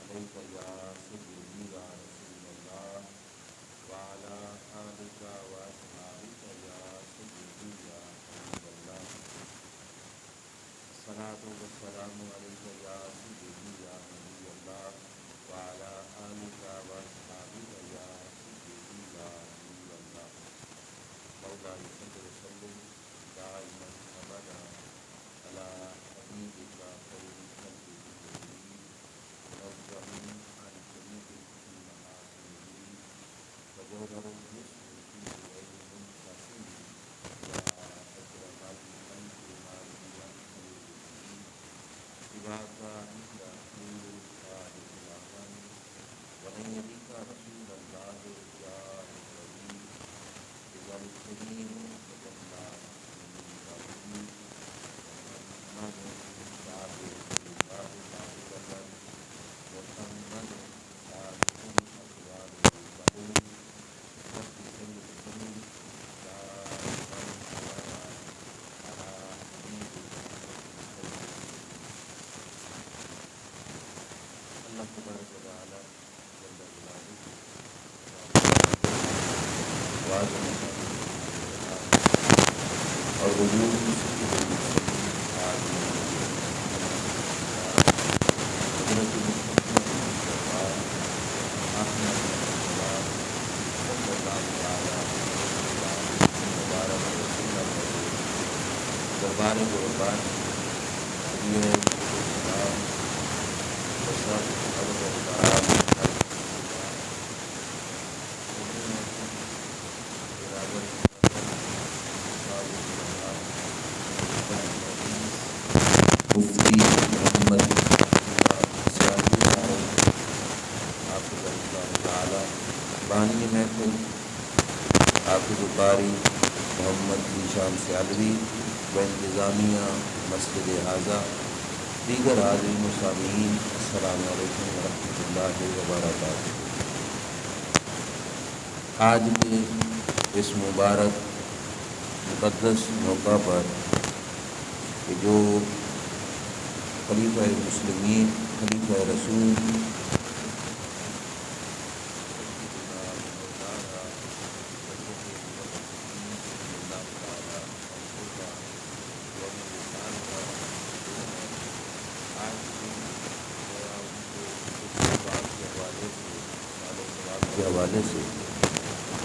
علیک یا سیدی یا رسول اللہ وعلی آلک و اصحابک یا سیدی یا حبیب اللہ الصلاۃ والسلام علیک یا سیدی یا نبی اللہ وعلی آلک و اصحابک یا سیدی یا حبیب اللہ مولانا صلی وسلم دائما ابدا علی حبیبک خیر الخلق منظم عن جميع المحاسن وجوهر الحسن في غير منقسم يا أكرم الخلق ماليا سواك عند خير الخالق الأعظم ونبيك رسول الله يا الكريم إذا الكريم تجلى من الكريم محمد صادق الله صادقا محمد صادق الأقوال له وفي سلم دائما أبدا على حبيبك اللہ تبارک و تعالی جل جلالہ اور وجود دربار قربان مفتی محمد بانی محفل حافظ القاری محمد ذیشان سیالوی و انتظامیہ مسجد حاضہ دیگر حاضرین و سامعین السلام علیکم ورحمۃ اللہ وبرکاتہ۔ آج کے اس مبارک مقدس موقع پر کہ جو خلیفہ مسلمین خلیفہ رسول کے حوالے سے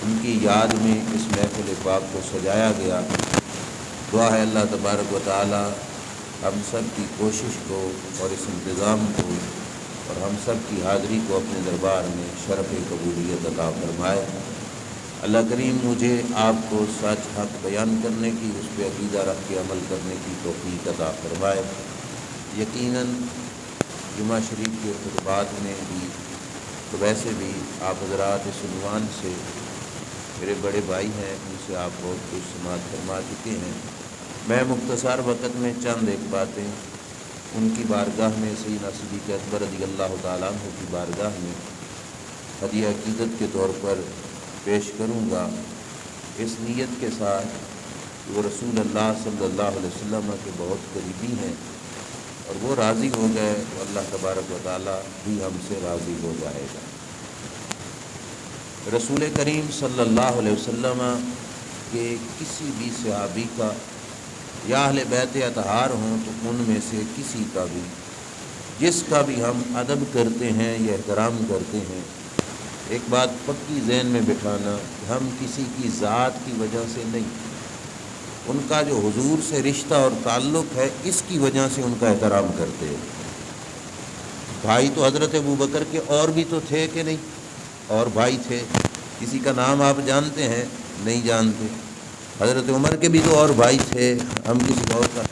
ان کی یاد میں اس محفل پاک کو سجایا گیا۔ دعا ہے اللہ تبارک و تعالی ہم سب کی کوشش کو اور اس انتظام کو اور ہم سب کی حاضری کو اپنے دربار میں شرف قبولیت عطا فرمائے۔ اللہ کریم مجھے آپ کو سچ حق بیان کرنے کی، اس پہ عقیدہ رکھ کے عمل کرنے کی توفیق عطا فرمائے۔ یقیناً جمعہ شریف کے خطبات میں بھی تو ویسے بھی آپ حضرات اس عنوان سے میرے بڑے بھائی ہیں، ان سے آپ بہت کچھ سماعت فرما چکے ہیں۔ میں مختصر وقت میں چند ایک باتیں ان کی بارگاہ میں سیدنا صدیق اکبر رضی اللہ تعالیٰ عنہ کی بارگاہ میں ہدیہ عقیدت کے طور پر پیش کروں گا، اس نیت کے ساتھ کہ وہ رسول اللہ صلی اللہ علیہ وسلم کے بہت قریبی ہیں اور وہ راضی ہو گئے تو اللہ تبارک و تعالیٰ بھی ہم سے راضی ہو جائے گا۔ رسول کریم صلی اللہ علیہ وسلم کے کسی بھی صحابی کا یا اہل بیت اطہار ہوں تو ان میں سے کسی کا بھی جس کا بھی ہم ادب کرتے ہیں یا احترام کرتے ہیں، ایک بات پکی ذہن میں بٹھانا کہ ہم کسی کی ذات کی وجہ سے نہیں، ان کا جو حضور سے رشتہ اور تعلق ہے اس کی وجہ سے ان کا احترام کرتے ہیں۔ بھائی تو حضرت ابوبکر کے اور بھی تو تھے کہ نہیں؟ اور بھائی تھے، کسی کا نام آپ جانتے ہیں؟ نہیں جانتے۔ حضرت عمر کے بھی تو اور بھائی تھے، ہم کسی اور کا ہم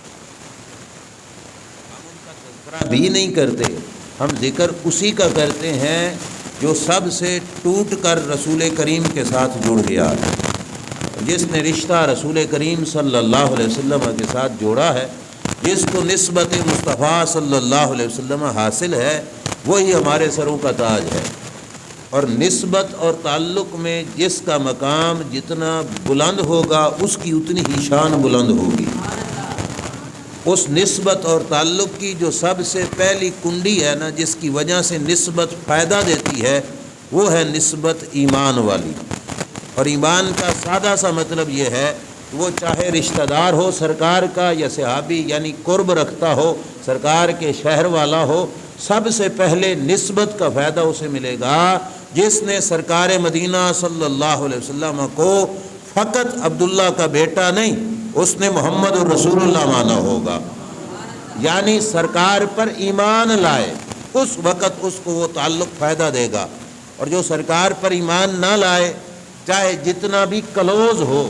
ان کا تذکرہ بھی نہیں کرتے، ہم ذکر اسی کا کرتے ہیں جو سب سے ٹوٹ کر رسول کریم کے ساتھ جڑ گیا، جس نے رشتہ رسول کریم صلی اللہ علیہ وسلم کے ساتھ جوڑا ہے، جس کو نسبت مصطفیٰ صلی اللہ علیہ وسلم حاصل ہے، وہی ہمارے سروں کا تاج ہے۔ اور نسبت اور تعلق میں جس کا مقام جتنا بلند ہوگا اس کی اتنی ہی شان بلند ہوگی۔ اس نسبت اور تعلق کی جو سب سے پہلی کنڈی ہے نا، جس کی وجہ سے نسبت فائدہ دیتی ہے، وہ ہے نسبت ایمان والی۔ اور ایمان کا سادہ سا مطلب یہ ہے، وہ چاہے رشتہ دار ہو سرکار کا یا صحابی یعنی قرب رکھتا ہو، سرکار کے شہر والا ہو، سب سے پہلے نسبت کا فائدہ اسے ملے گا جس نے سرکار مدینہ صلی اللہ علیہ وسلم کو فقط عبداللہ کا بیٹا نہیں، اس نے محمد الرسول اللہ مانا ہوگا، یعنی سرکار پر ایمان لائے، اس وقت اس کو وہ تعلق فائدہ دے گا۔ اور جو سرکار پر ایمان نہ لائے، چاہے جتنا بھی کلوز ہو،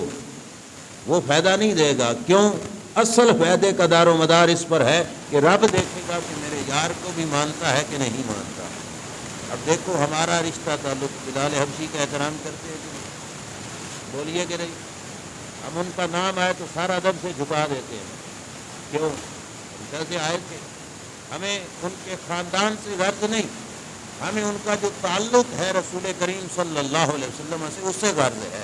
وہ فائدہ نہیں دے گا۔ کیوں؟ اصل فائدے کا دار و مدار اس پر ہے کہ رب دیکھے گا کہ میرے یار کو بھی مانتا ہے کہ نہیں مانتا۔ اب دیکھو ہمارا رشتہ تعلق بلال حبشی کا احترام کرتے ہیں کہ نہیں؟ بولیے کہ نہیں؟ ہم ان کا نام آئے تو سارا ادب سے جھکا دیتے ہیں۔ کیوں؟ ادھر سے آئے تھے، ہمیں ان کے خاندان سے غرض نہیں، ہمیں ان کا جو تعلق ہے رسول کریم صلی اللہ علیہ وسلم سے، اس سے غرض ہے۔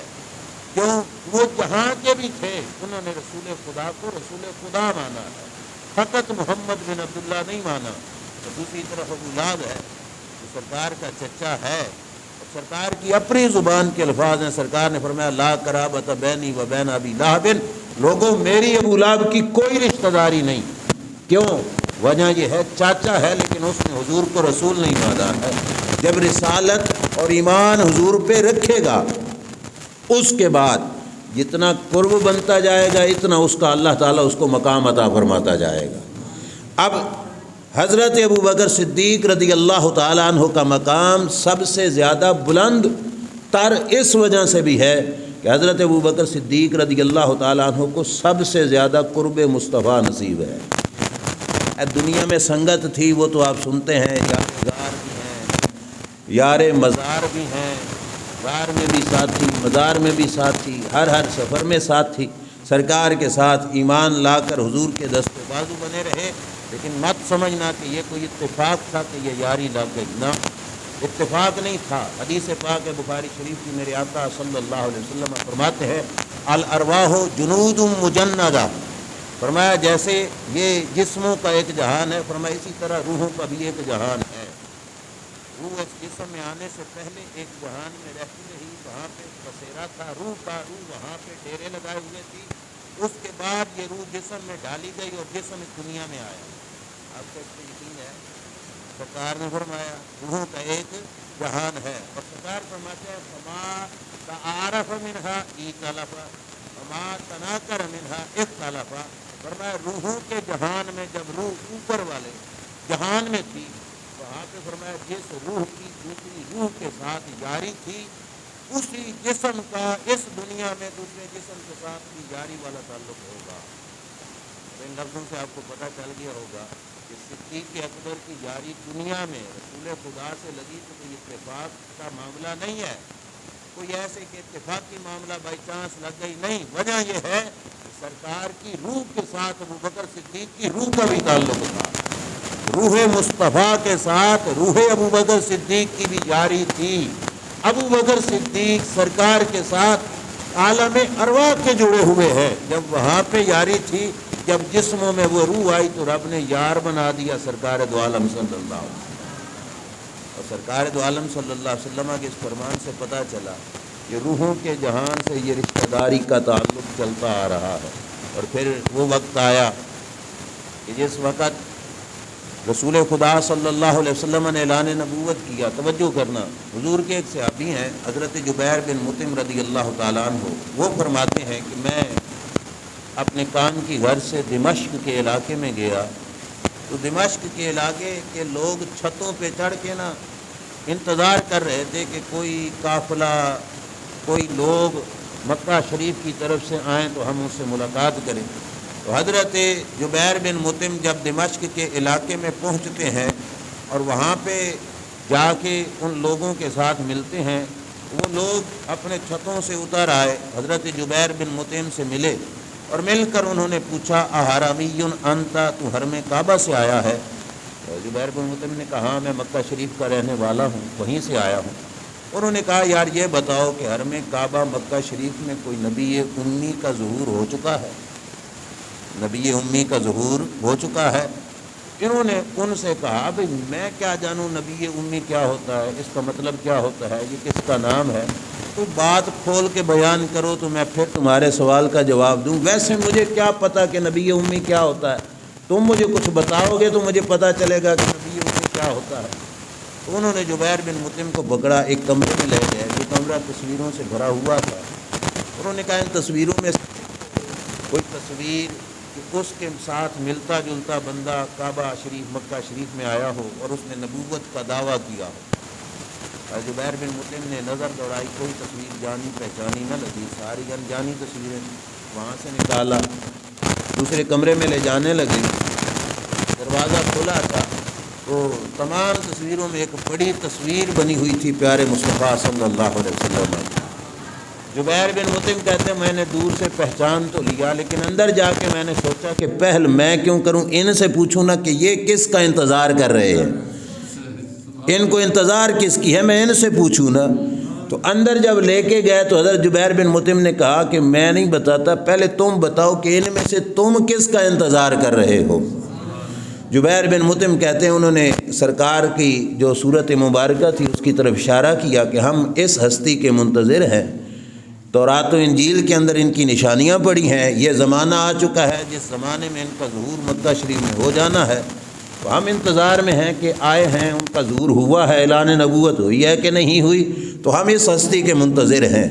کیوں؟ وہ جہاں کے بھی تھے، انہوں نے رسول خدا کو رسول خدا مانا ہے، فقط محمد بن عبداللہ نہیں مانا۔ اور دوسری طرف اولاد ہے، جو سرکار کا چچا ہے، اور سرکار کی اپنی زبان کے الفاظ ہیں۔ سرکار نے فرمایا لا قرابۃ بینی و بین ابی لہب، لوگوں میری ابو لہب کی کوئی رشتہ داری نہیں۔ کیوں؟ وجہ یہ ہے چاچا ہے لیکن اس نے حضور کو رسول نہیں مانا ہے۔ جب رسالت اور ایمان حضور پہ رکھے گا، اس کے بعد جتنا قرب بنتا جائے گا، اتنا اس کا اللہ تعالیٰ اس کو مقام عطا فرماتا جائے گا۔ اب حضرت ابوبکر صدیق رضی اللہ تعالیٰ عنہ کا مقام سب سے زیادہ بلند تر اس وجہ سے بھی ہے کہ حضرت ابوبکر صدیق رضی اللہ تعالیٰ عنہ کو سب سے زیادہ قرب مصطفیٰ نصیب ہے۔ دنیا میں سنگت تھی، وہ تو آپ سنتے ہیں، یار غار بھی ہیں، یار مزار بھی ہیں، غار میں بھی ساتھ تھی، مزار میں بھی ساتھ تھی، ہر سفر میں ساتھ تھی، سرکار کے ساتھ ایمان لا کر حضور کے دست بازو بنے رہے۔ لیکن مت سمجھنا کہ یہ کوئی اتفاق تھا کہ یہ یاری لگ گئی، نہ، اتفاق نہیں تھا۔ حدیث پاک ہے بخاری شریف کی، میرے آقا صلی اللہ علیہ وسلم فرماتے ہیں الارواح جنود مجندہ، فرمایا جیسے یہ جسموں کا ایک جہان ہے، فرمایا اسی طرح روحوں کا بھی ایک جہان ہے۔ روح اس جسم میں آنے سے پہلے ایک جہان میں رہتی رہی، وہاں پہ بسیرا تھا روح کا، روح وہاں پہ ڈیرے لگائے ہوئے تھی۔ اس کے بعد یہ روح جسم میں ڈالی گئی اور جسم اس دنیا میں آیا۔ آپ کو اس پہ یقین ہے؟ سرکار نے فرمایا روحوں کا ایک جہان ہے، اور سرکار فرماتے ہیں فما تعارف منہا ایتلف وما تناکر منہا اختلف، فرمایا روحوں کے جہان میں جب روح اوپر والے جہان میں تھی، وہاں پہ فرمایا جس روح کی دوسری روح کے ساتھ یاری تھی، اسی جسم کا اس دنیا میں دوسرے جسم کے ساتھ بھی یاری والا تعلق ہوگا۔ ان لفظوں سے آپ کو پتہ چل گیا ہوگا کہ صدیق اکبر کی یاری دنیا میں رسول خدا سے لگی تو کوئی اتفاق کا معاملہ نہیں ہے، کوئی ایسے کہ اتفاق کی معاملہ بائی چانس لگ گئی نہیں۔ وجہ یہ ہے کہ سرکار کی روح کے ساتھ ابوبکر صدیق کی روح کا بھی تعلق تھا، روح مصطفیٰ کے ساتھ روح ابوبکر صدیق کی بھی یاری تھی۔ ابوبکر صدیق سرکار کے ساتھ عالم ارواح کے جڑے ہوئے ہیں، جب وہاں پہ یاری تھی، جب جسموں میں وہ روح آئی تو رب نے یار بنا دیا سرکار دو عالم صلی اللہ علیہ وسلم۔ اور سرکار دو عالم صلی اللہ علیہ وسلم کے اس فرمان سے پتہ چلا کہ روحوں کے جہان سے یہ رشتہ داری کا تعلق چلتا آ رہا ہے۔ اور پھر وہ وقت آیا کہ جس وقت رسول خدا صلی اللہ علیہ وسلم نے اعلان نبوت کیا، توجہ کرنا، حضور کے ایک صحابی ہیں حضرت جبیر بن مطعم رضی اللہ تعالیٰ عنہ، وہ فرماتے ہیں کہ میں اپنے کام کی غرض سے دمشق کے علاقے میں گیا، تو دمشق کے علاقے کے لوگ چھتوں پہ چڑھ کے نا انتظار کر رہے تھے کہ کوئی قافلہ، کوئی لوگ مکہ شریف کی طرف سے آئیں تو ہم ان سے ملاقات کریں۔ تو حضرت جبیر بن مطعم جب دمشق کے علاقے میں پہنچتے ہیں اور وہاں پہ جا کے ان لوگوں کے ساتھ ملتے ہیں، وہ لوگ اپنے چھتوں سے اتر آئے، حضرت جبیر بن مطعم سے ملے اور مل کر انہوں نے پوچھا احرامی انتا، تو حرم کعبہ سے آیا ہے؟ جبیر بن مطعم نے کہا میں مکہ شریف کا رہنے والا ہوں، وہیں سے آیا ہوں۔ انہوں نے کہا یار یہ بتاؤ کہ حرم کعبہ مکہ شریف میں کوئی نبی امی کا ظہور ہو چکا ہے؟ نبی امی کا ظہور ہو چکا ہے۔ انہوں نے ان سے کہا بھئی میں کیا جانوں نبی امی کیا ہوتا ہے، اس کا مطلب کیا ہوتا ہے، یہ کس کا نام ہے، تو بات کھول کے بیان کرو تو میں پھر تمہارے سوال کا جواب دوں۔ ویسے مجھے کیا پتہ کہ نبی امی کیا ہوتا ہے، تم مجھے کچھ بتاؤ گے تو مجھے پتہ چلے گا کہ نبی امی کیا ہوتا ہے۔ تو انہوں نے جبیر بن مطعم کو پکڑا، ایک کمرے میں لے گئے، یہ کمرہ تصویروں سے بھرا ہوا تھا۔ انہوں نے کہا ان تصویروں میں کوئی تصویر کہ اس کے ساتھ ملتا جلتا بندہ کعبہ شریف مکہ شریف میں آیا ہو اور اس نے نبوت کا دعویٰ کیا ہو۔ اور جبیر بن مطعم نے نظر دوڑائی، کوئی تصویر جانی پہچانی نہ لگی، ساری انجانی تصویریں وہاں سے نکالا، دوسرے کمرے میں لے جانے لگے۔ دروازہ کھلا تھا تو تمام تصویروں میں ایک بڑی تصویر بنی ہوئی تھی پیارے مصطفیٰ صلی اللہ علیہ وسلم۔ جبیر بن مطعم کہتے ہیں میں نے دور سے پہچان تو لیا، لیکن اندر جا کے میں نے سوچا کہ پہل میں کیوں کروں، ان سے پوچھوں نا کہ یہ کس کا انتظار کر رہے ہیں، ان کو انتظار کس کی ہے، میں ان سے پوچھوں نا۔ تو اندر جب لے کے گئے تو حضرت جبیر بن مطعم نے کہا کہ میں نہیں بتاتا، پہلے تم بتاؤ کہ ان میں سے تم کس کا انتظار کر رہے ہو۔ جبیر بن مطعم کہتے ہیں انہوں نے سرکار کی جو صورت مبارکہ تھی اس کی طرف اشارہ کیا کہ ہم اس ہستی کے منتظر ہیں، تورات و انجیل کے اندر ان کی نشانیاں پڑی ہیں، یہ زمانہ آ چکا ہے جس زمانے میں ان کا ظہور مکہ شریف میں ہو جانا ہے، تو ہم انتظار میں ہیں کہ آئے ہیں، ان کا ظہور ہوا ہے، اعلان نبوت ہوئی ہے کہ نہیں ہوئی، تو ہم اس ہستی کے منتظر ہیں۔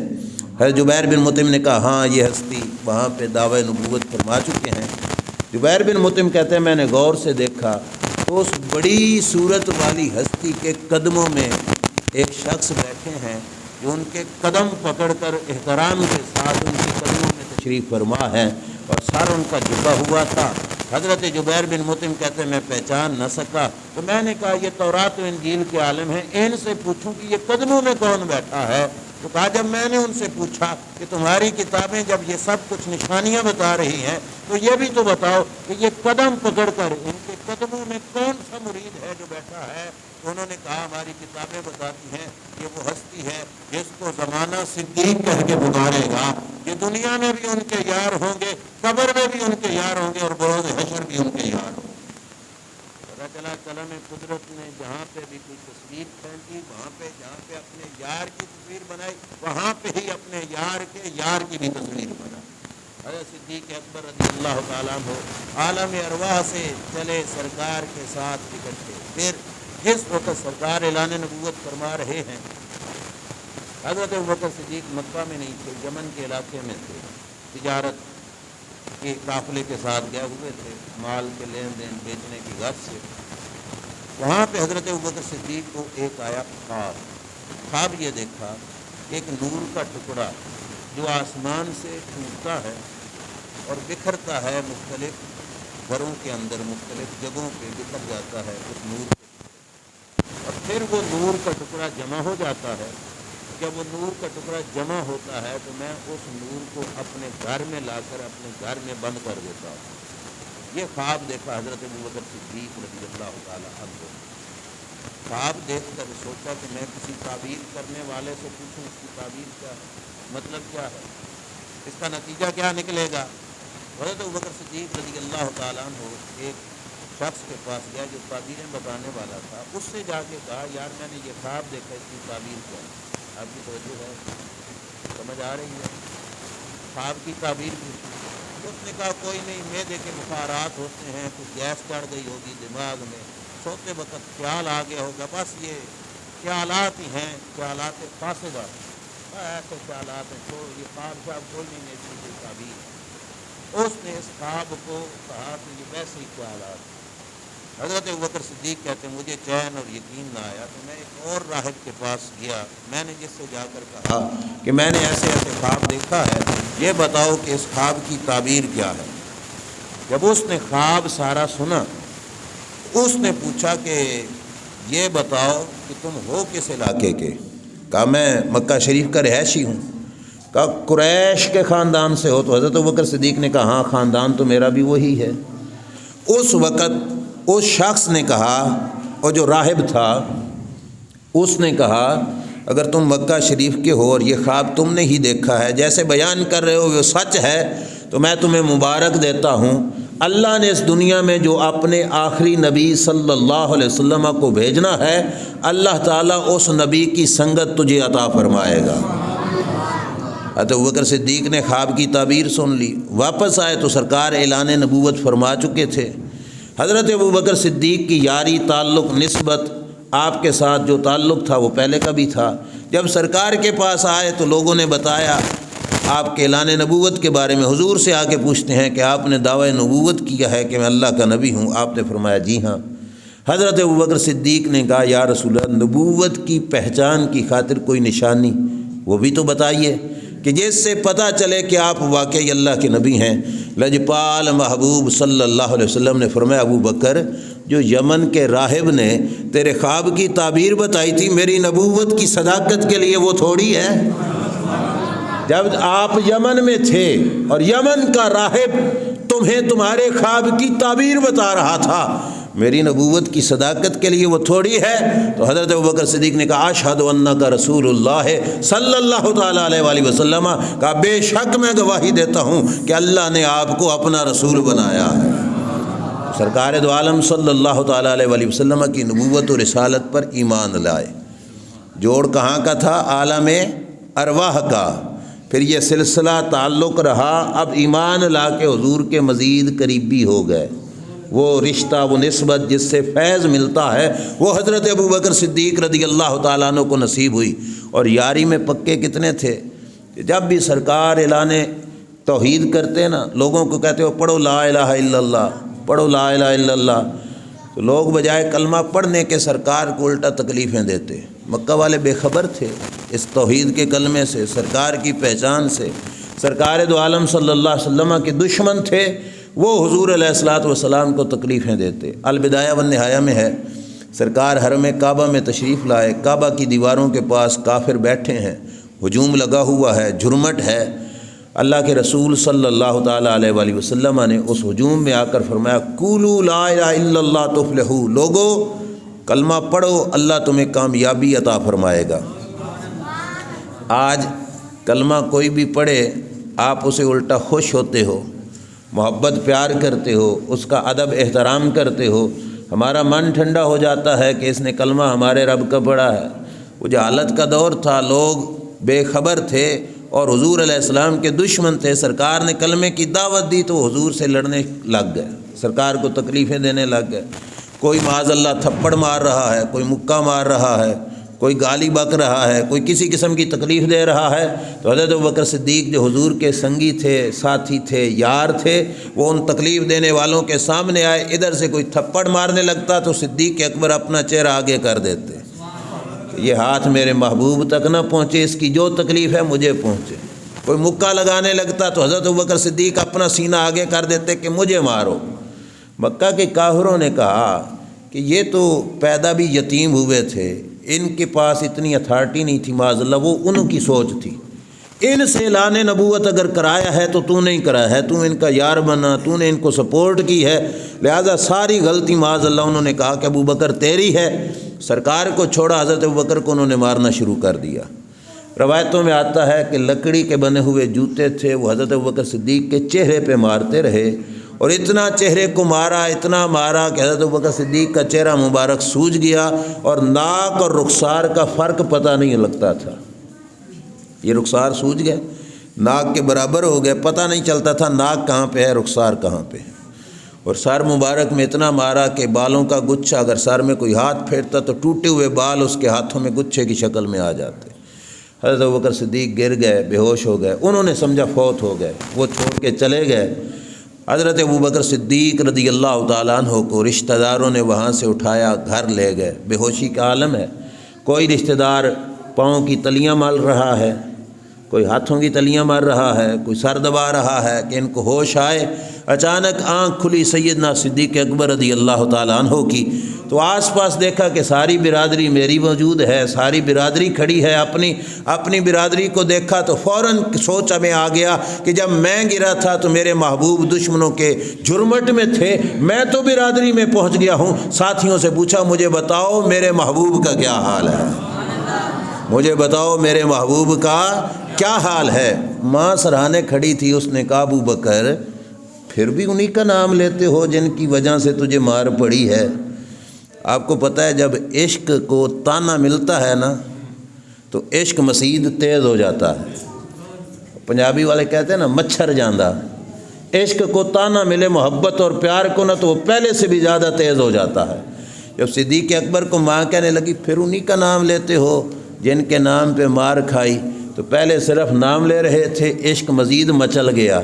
حضرت جبیر بن مطعم نے کہا ہاں یہ ہستی وہاں پہ دعوی نبوت فرما چکے ہیں۔ جبیر بن مطعم کہتے ہیں میں نے غور سے دیکھا تو اس بڑی صورت والی ہستی کے قدموں میں ایک شخص بیٹھے ہیں جو ان کے قدم پکڑ کر احترام کے ساتھ ان کے قدموں میں تشریف فرما ہے، اور سر ان کا جھکا ہوا تھا۔ حضرت جبیر بن مطعم کہتے ہیں میں پہچان نہ سکا، تو میں نے کہا یہ تورات و انجیل کے عالم ہیں، ان سے پوچھوں کہ یہ قدموں میں کون بیٹھا ہے۔ تو کہا جب میں نے ان سے پوچھا کہ تمہاری کتابیں جب یہ سب کچھ نشانیاں بتا رہی ہیں تو یہ بھی تو بتاؤ کہ یہ قدم پکڑ کر ان کے قدموں میں کون سا مرید ہے جو بیٹھا ہے۔ تو انہوں نے کہا ہماری کتابیں بتاتی ہیں یہ وہ ہستی ہے جس کو زمانہ صدیق کہہ کے پکارے گا، یہ دنیا میں بھی ان کے یار ہوں گے، قبر میں بھی ان کے یار ہوں گے، اور بروز حشر بھی ان کے یار ہوں گے۔ پتہ چلا قلم قدرت نے جہاں پہ بھی کوئی تصویر پھینکی، وہاں پہ جہاں پہ اپنے یار کی تصویر بنائی وہاں پہ ہی اپنے یار کے یار کی بھی تصویر بنائی۔ حضرت صدیق اکبر رضی اللہ تعالیٰ عنہ عالم ارواح سے چلے سرکار کے ساتھ اکٹھے، پھر جس وقت سرکار اعلان نبوت فرما رہے ہیں، حضرت ابوبکر صدیق مکہ میں نہیں تھے، یمن کے علاقے میں تھے، تجارت کے قافلے کے ساتھ گئے ہوئے تھے، مال کے لین دین بیچنے کی غرض سے۔ وہاں پہ حضرت ابوبکر صدیق کو ایک آیا خواب یہ دیکھا ایک نور کا ٹکڑا جو آسمان سے ٹوٹتا ہے اور بکھرتا ہے، مختلف گھروں کے اندر مختلف جگہوں پہ بکھر جاتا ہے اس نور کے، اور پھر وہ نور کا ٹکڑا جمع ہو جاتا ہے۔ جب وہ نور کا ٹکڑا جمع ہوتا ہے تو میں اس نور کو اپنے گھر میں لا کر اپنے گھر میں بند کر دیتا ہوں۔ یہ خواب دیکھا حضرت ابوبکر صدیق رضی اللہ تعالیٰ عنہ۔ خواب دیکھ کر سوچا کہ میں کسی تعبیر کرنے والے سے پوچھوں اس کی تعبیر کیا ہے، مطلب کیا ہے، اس کا نتیجہ کیا نکلے گا۔ حضرت ابوبکر صدیق رضی اللہ تعالیٰ عنہ ایک شخص کے پاس گیا جو تعبیریں بتانے والا تھا، اس سے جا کے کہا یار میں نے یہ خواب دیکھا، اس کی تعبیر کیا ہے۔ آپ کی توجہ ہے، سمجھ آ رہی ہے، خواب کی تعبیر پوچھی۔ اس نے کہا کوئی نہیں، معدے کے بخارات ہوتے ہیں، کچھ گیس چڑھ گئی ہوگی دماغ میں، سوتے وقت خیال آ گیا ہوگا، بس یہ خیالات ہی ہیں، خیالات فاسدہ، ایسے خیالات ہیں، تو یہ خواب شاب کوئی نہیں، ایسی کوئی تعبیر۔ اس نے اس خواب کو کہا کہ یہ ویسے ہی خیالات۔ حضرت ابوبکر صدیق کہتے ہیں مجھے چین اور یقین نہ آیا، تو میں ایک اور راہب کے پاس گیا، میں نے جس سے جا کر کہا کہ میں نے ایسے ایسے خواب دیکھا ہے، یہ بتاؤ کہ اس خواب کی تعبیر کیا ہے۔ جب اس نے خواب سارا سنا، اس نے پوچھا کہ یہ بتاؤ کہ تم ہو کس علاقے کے؟ کہا میں مکہ شریف کا رہائشی ہوں۔ کہا قریش کے خاندان سے ہو؟ تو حضرت ابوبکر صدیق نے کہا ہاں خاندان تو میرا بھی وہی ہے۔ اس وقت اس شخص نے کہا، اور جو راہب تھا اس نے کہا اگر تم مکہ شریف کے ہو اور یہ خواب تم نے ہی دیکھا ہے، جیسے بیان کر رہے ہو وہ سچ ہے، تو میں تمہیں مبارک دیتا ہوں، اللہ نے اس دنیا میں جو اپنے آخری نبی صلی اللہ علیہ وسلم کو بھیجنا ہے، اللہ تعالیٰ اس نبی کی سنگت تجھے عطا فرمائے گا۔ حضرت ابوبکر صدیق نے خواب کی تعبیر سن لی، واپس آئے تو سرکار اعلان نبوت فرما چکے تھے۔ حضرت ابوبکر صدیق کی یاری، تعلق، نسبت، آپ کے ساتھ جو تعلق تھا وہ پہلے کا بھی تھا۔ جب سرکار کے پاس آئے تو لوگوں نے بتایا آپ کے اعلان نبوت کے بارے میں، حضور سے آ کے پوچھتے ہیں کہ آپ نے دعوی نبوت کیا ہے کہ میں اللہ کا نبی ہوں؟ آپ نے فرمایا جی ہاں۔ حضرت ابوبکر صدیق نے کہا یا رسول اللہ، نبوت کی پہچان کی خاطر کوئی نشانی وہ بھی تو بتائیے کہ جس سے پتہ چلے کہ آپ واقعی اللہ کے نبی ہیں۔ لجپال محبوب صلی اللہ علیہ وسلم نے فرمایا ابو بکر، جو یمن کے راہب نے تیرے خواب کی تعبیر بتائی تھی میری نبوت کی صداقت کے لیے، وہ تھوڑی ہے؟ جب آپ یمن میں تھے اور یمن کا راہب تمہیں تمہارے خواب کی تعبیر بتا رہا تھا، میری نبوت کی صداقت کے لیے وہ تھوڑی ہے؟ تو حضرت ابوبکر صدیق نے کہا اشہد انک رسول اللہ صلی اللہ تعالیٰ علیہ وآلہ وسلم، کہا بے شک میں گواہی دیتا ہوں کہ اللہ نے آپ کو اپنا رسول بنایا ہے۔ سرکار دو عالم صلی اللہ تعالیٰ علیہ وآلہ وسلم کی نبوت و رسالت پر ایمان لائے۔ جوڑ کہاں کا تھا؟ عالم ارواح کا۔ پھر یہ سلسلہ تعلق رہا، اب ایمان لا کے حضور کے مزید قریبی ہو گئے۔ وہ رشتہ، وہ نسبت جس سے فیض ملتا ہے، وہ حضرت ابوبکر صدیق رضی اللہ تعالیٰ عنہ کو نصیب ہوئی۔ اور یاری میں پکے کتنے تھے کہ جب بھی سرکار اعلان توحید کرتے نا، لوگوں کو کہتے ہو پڑھو لا الہ الا اللہ، پڑھو لا الہ الا اللہ، تو لوگ بجائے کلمہ پڑھنے کے سرکار کو الٹا تکلیفیں دیتے۔ مکہ والے بے خبر تھے اس توحید کے کلمے سے، سرکار کی پہچان سے۔ سرکار دو عالم صلی اللہ علیہ وسلم کے دشمن تھے، وہ حضور علیہ الصلوۃ والسلام کو تکلیفیں دیتے۔ البدایہ والنہایہ میں ہے، سرکار حرم کعبہ میں تشریف لائے، کعبہ کی دیواروں کے پاس کافر بیٹھے ہیں، ہجوم لگا ہوا ہے، جھرمٹ ہے۔ اللہ کے رسول صلی اللہ تعالیٰ علیہ وآلہ وسلم نے اس ہجوم میں آ کر فرمایا قولوا لا الہ الا اللہ تفلحوا، لوگو کلمہ پڑھو، اللہ تمہیں کامیابی عطا فرمائے گا۔ آج کلمہ کوئی بھی پڑھے آپ اسے الٹا خوش ہوتے ہو، محبت پیار کرتے ہو، اس کا ادب احترام کرتے ہو۔ ہمارا من ٹھنڈا ہو جاتا ہے کہ اس نے کلمہ ہمارے رب کا پڑھا ہے۔ وہ جہالت کا دور تھا، لوگ بے خبر تھے اور حضور علیہ السلام کے دشمن تھے۔ سرکار نے کلمے کی دعوت دی تو حضور سے لڑنے لگ گئے، سرکار کو تکلیفیں دینے لگ گئے۔ کوئی معاذ اللہ تھپڑ مار رہا ہے، کوئی مکہ مار رہا ہے، کوئی گالی بک رہا ہے، کوئی کسی قسم کی تکلیف دے رہا ہے۔ تو حضرت ابوبکر صدیق جو حضور کے سنگی تھے، ساتھی تھے، یار تھے، وہ ان تکلیف دینے والوں کے سامنے آئے، ادھر سے کوئی تھپڑ مارنے لگتا تو صدیق اکبر اپنا چہرہ آگے کر دیتے، یہ ہاتھ میرے محبوب تک نہ پہنچے، اس کی جو تکلیف ہے مجھے پہنچے۔ کوئی مکہ لگانے لگتا تو حضرت ابوبکر صدیق اپنا سینہ آگے کر دیتے کہ مجھے مارو۔ مکہ کے کافروں نے کہا کہ یہ تو پیدا بھی یتیم ہوئے تھے، ان کے پاس اتنی اتھارٹی نہیں تھی، معاذ اللہ وہ ان کی سوچ تھی، ان سے اعلان نبوت اگر کرایا ہے تو تو نہیں کرایا ہے، تو ان کا یار بنا، تو نے ان کو سپورٹ کی ہے، لہذا ساری غلطی معاذ اللہ انہوں نے کہا کہ ابوبکر تیری ہے۔ سرکار کو چھوڑا، حضرت ابوبکر کو انہوں نے مارنا شروع کر دیا۔ روایتوں میں آتا ہے کہ لکڑی کے بنے ہوئے جوتے تھے، وہ حضرت ابوبکر صدیق کے چہرے پہ مارتے رہے، اور اتنا چہرے کو مارا، اتنا مارا کہ حضرت ابوبکر صدیق کا چہرہ مبارک سوج گیا اور ناک اور رخسار کا فرق پتہ نہیں لگتا تھا۔ یہ رخسار سوج گئے، ناک کے برابر ہو گئے، پتہ نہیں چلتا تھا ناک کہاں پہ ہے، رخسار کہاں پہ ہے۔ اور سر مبارک میں اتنا مارا کہ بالوں کا گچھا، اگر سر میں کوئی ہاتھ پھیرتا تو ٹوٹے ہوئے بال اس کے ہاتھوں میں گچھے کی شکل میں آ جاتے۔ حضرت ابوبکر صدیق گر گئے، بے ہوش ہو گئے، انہوں نے سمجھا فوت ہو گئے، وہ چھوڑ کے چلے گئے۔ حضرت ابوبکر صدیق رضی اللہ تعالیٰ عنہ کو رشتہ داروں نے وہاں سے اٹھایا، گھر لے گئے۔ بے ہوشی کا عالم ہے، کوئی رشتہ دار پاؤں کی تلیاں مل رہا ہے، کوئی ہاتھوں کی تلیاں مار رہا ہے، کوئی سر دبا رہا ہے کہ ان کو ہوش آئے۔ اچانک آنکھ کھلی سیدنا صدیق اکبر رضی اللہ تعالیٰ عنہ کی، تو آس پاس دیکھا کہ ساری برادری میری موجود ہے، ساری برادری کھڑی ہے، اپنی برادری کو دیکھا تو فوراً سوچ میں آ گیا کہ جب میں گرا تھا تو میرے محبوب دشمنوں کے جھرمٹ میں تھے، میں تو برادری میں پہنچ گیا ہوں۔ ساتھیوں سے پوچھا مجھے بتاؤ میرے محبوب کا کیا حال ہے؟ مجھے بتاؤ میرے محبوب کا کیا حال ہے۔ ماں سرہانے کھڑی تھی، اس نے کہا ابو بکر پھر بھی انہی کا نام لیتے ہو جن کی وجہ سے تجھے مار پڑی ہے۔ آپ کو پتہ ہے جب عشق کو تانا ملتا ہے نا تو عشق مزید تیز ہو جاتا ہے۔ پنجابی والے کہتے ہیں نا مچھر جاندہ، عشق کو تانا ملے محبت اور پیار کو نا تو وہ پہلے سے بھی زیادہ تیز ہو جاتا ہے۔ جب صدیق اکبر کو ماں کہنے لگی پھر انہی کا نام لیتے ہو جن کے نام پہ مار کھائی، تو پہلے صرف نام لے رہے تھے، عشق مزید مچل گیا۔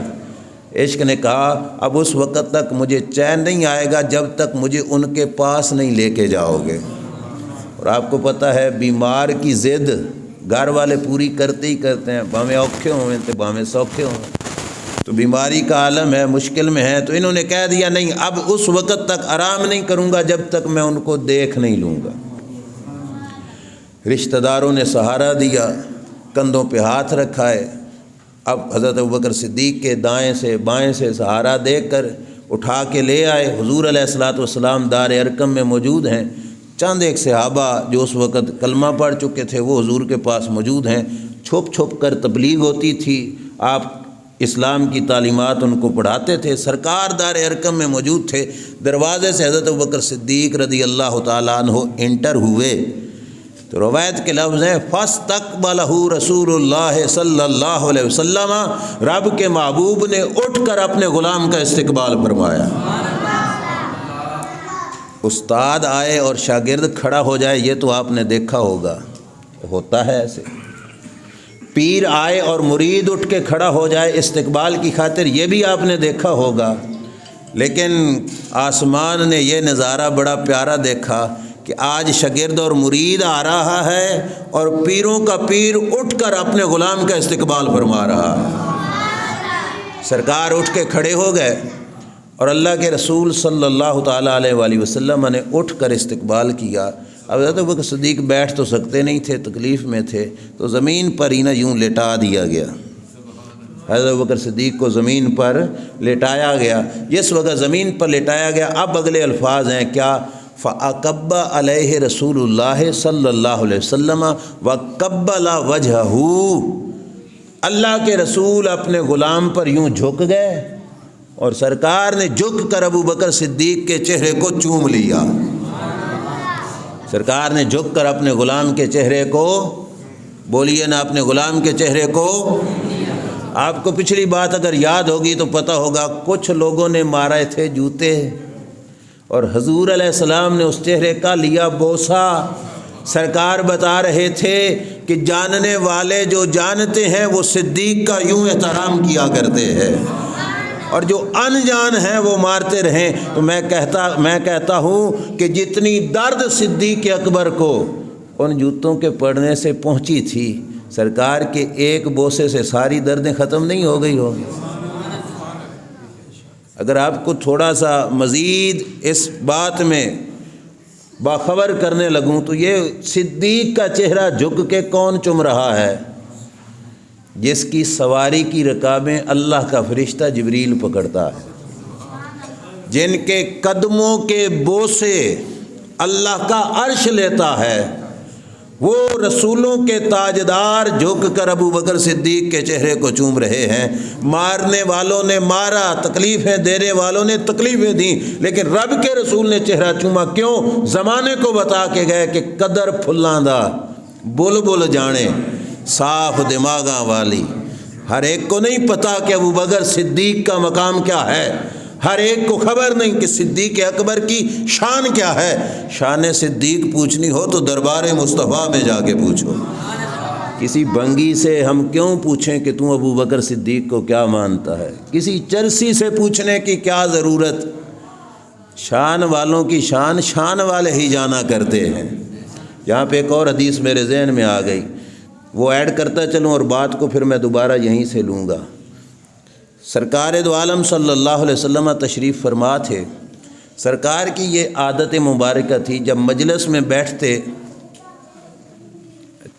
عشق نے کہا اب اس وقت تک مجھے چین نہیں آئے گا جب تک مجھے ان کے پاس نہیں لے کے جاؤ گے۔ اور آپ کو پتہ ہے بیمار کی ضد گھر والے پوری کرتے ہی کرتے ہیں، باویں اوکھے ہوئے تو باویں سوکھے ہوئے، تو بیماری کا عالم ہے، مشکل میں ہے، تو انہوں نے کہہ دیا نہیں اب اس وقت تک آرام نہیں کروں گا جب تک میں ان کو دیکھ نہیں لوں گا۔ رشتہ داروں نے سہارا دیا، کندھوں پہ ہاتھ رکھا ہے۔ اب حضرت ابوبکر صدیق کے دائیں سے بائیں سے سہارا دے کر اٹھا کے لے آئے۔ حضور علیہ الصلوۃ والسلام دار ارقم میں موجود ہیں۔ چند ایک صحابہ جو اس وقت کلمہ پڑھ چکے تھے وہ حضور کے پاس موجود ہیں۔ چھپ چھپ کر تبلیغ ہوتی تھی، آپ اسلام کی تعلیمات ان کو پڑھاتے تھے۔ سرکار دار ارقم میں موجود تھے۔ دروازے سے حضرت ابوبکر صدیق رضی اللہ تعالیٰ عنہ انٹر ہوئے تو روایت کے لفظ ہیں فاستقبلہ رسول اللہ صلی اللہ علیہ وسلم، رب کے محبوب نے اٹھ کر اپنے غلام کا استقبال فرمایا۔ استاد آئے اور شاگرد کھڑا ہو جائے یہ تو آپ نے دیکھا ہوگا، ہوتا ہے ایسے۔ پیر آئے اور مرید اٹھ کے کھڑا ہو جائے استقبال کی خاطر یہ بھی آپ نے دیکھا ہوگا، لیکن آسمان نے یہ نظارہ بڑا پیارا دیکھا کہ آج شاگرد اور مرید آ رہا ہے اور پیروں کا پیر اٹھ کر اپنے غلام کا استقبال فرما رہا ہے۔ سرکار اٹھ کے کھڑے ہو گئے اور اللہ کے رسول صلی اللہ تعالیٰ علیہ وآلہ وسلم نے اٹھ کر استقبال کیا۔ اب حضرت ابوبکر صدیق بیٹھ تو سکتے نہیں تھے، تکلیف میں تھے، تو زمین پر ہی نہ یوں لٹا دیا گیا۔ حضرت ابوبکر صدیق کو زمین پر لٹایا گیا۔ جس وقت زمین پر لٹایا گیا اب اگلے الفاظ ہیں کیا؟ فَأَقَبَّ عَلَيْهِ رسول اللہ صلی اللہ علیہ وسلم وَقَبَّلَ وَجْهَهُ، اللہ کے رسول اپنے غلام پر یوں جھک گئے اور سرکار نے جھک کر ابو بکر صدیق کے چہرے کو چوم لیا۔ سرکار نے جھک کر اپنے غلام کے چہرے کو، بولیے نا، اپنے غلام کے چہرے کو۔ آپ کو پچھلی بات اگر یاد ہوگی تو پتہ ہوگا کچھ لوگوں نے مارے تھے جوتے اور حضور علیہ السلام نے اس چہرے کا لیا بوسہ۔ سرکار بتا رہے تھے کہ جاننے والے جو جانتے ہیں وہ صدیق کا یوں احترام کیا کرتے ہیں، اور جو انجان ہیں وہ مارتے رہیں۔ تو میں کہتا ہوں کہ جتنی درد صدیق اکبر کو ان جوتوں کے پڑنے سے پہنچی تھی، سرکار کے ایک بوسے سے ساری دردیں ختم نہیں ہو گئی ہو۔ اگر آپ کو تھوڑا سا مزید اس بات میں باخبر کرنے لگوں تو یہ صدیق کا چہرہ جھک کے کون چم رہا ہے؟ جس کی سواری کی رکابیں اللہ کا فرشتہ جبریل پکڑتا ہے، جن کے قدموں کے بوسے اللہ کا عرش لیتا ہے، وہ رسولوں کے تاجدار جھک کر ابو بکر صدیق کے چہرے کو چوم رہے ہیں۔ مارنے والوں نے مارا، تکلیفیں دینے والوں نے تکلیفیں دیں، لیکن رب کے رسول نے چہرہ چوما۔ کیوں؟ زمانے کو بتا کے گئے کہ قدر پھلاں دا بلبل جانے صاف دماغاں والی۔ ہر ایک کو نہیں پتا کہ ابو بکر صدیق کا مقام کیا ہے، ہر ایک کو خبر نہیں کہ صدیق اکبر کی شان کیا ہے۔ شان صدیق پوچھنی ہو تو دربار مصطفیٰ میں جا کے پوچھو۔ کسی بنگی سے ہم کیوں پوچھیں کہ تم ابو بکر صدیق کو کیا مانتا ہے؟ کسی چرسی سے پوچھنے کی کیا ضرورت؟ شان والوں کی شان شان والے ہی جانا کرتے ہیں۔ یہاں پہ ایک اور حدیث میرے ذہن میں آ گئی، وہ ایڈ کرتا چلوں اور بات کو پھر میں دوبارہ یہیں سے لوں گا۔ سرکار دو عالم صلی اللہ علیہ وسلم تشریف فرما تھے۔ سرکار کی یہ عادت مبارکہ تھی، جب مجلس میں بیٹھتے،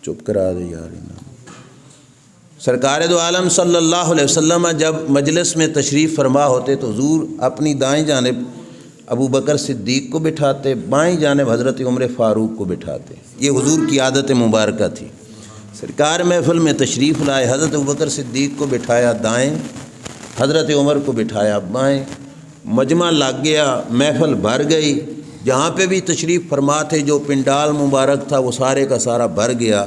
چپ کرا دے یار، سرکار دو عالم صلی اللہ علیہ وسلم جب مجلس میں تشریف فرما ہوتے تو حضور اپنی دائیں جانب ابو بکر صدیق کو بٹھاتے، بائیں جانب حضرت عمر فاروق کو بٹھاتے۔ یہ حضور کی عادت مبارکہ تھی۔ سرکار محفل میں تشریف لائے، حضرت ابوبکر صدیق کو بٹھایا دائیں، حضرت عمر کو بٹھایا بائیں، مجمع لگ گیا، محفل بھر گئی، جہاں پہ بھی تشریف فرما تھے جو پنڈال مبارک تھا وہ سارے کا سارا بھر گیا۔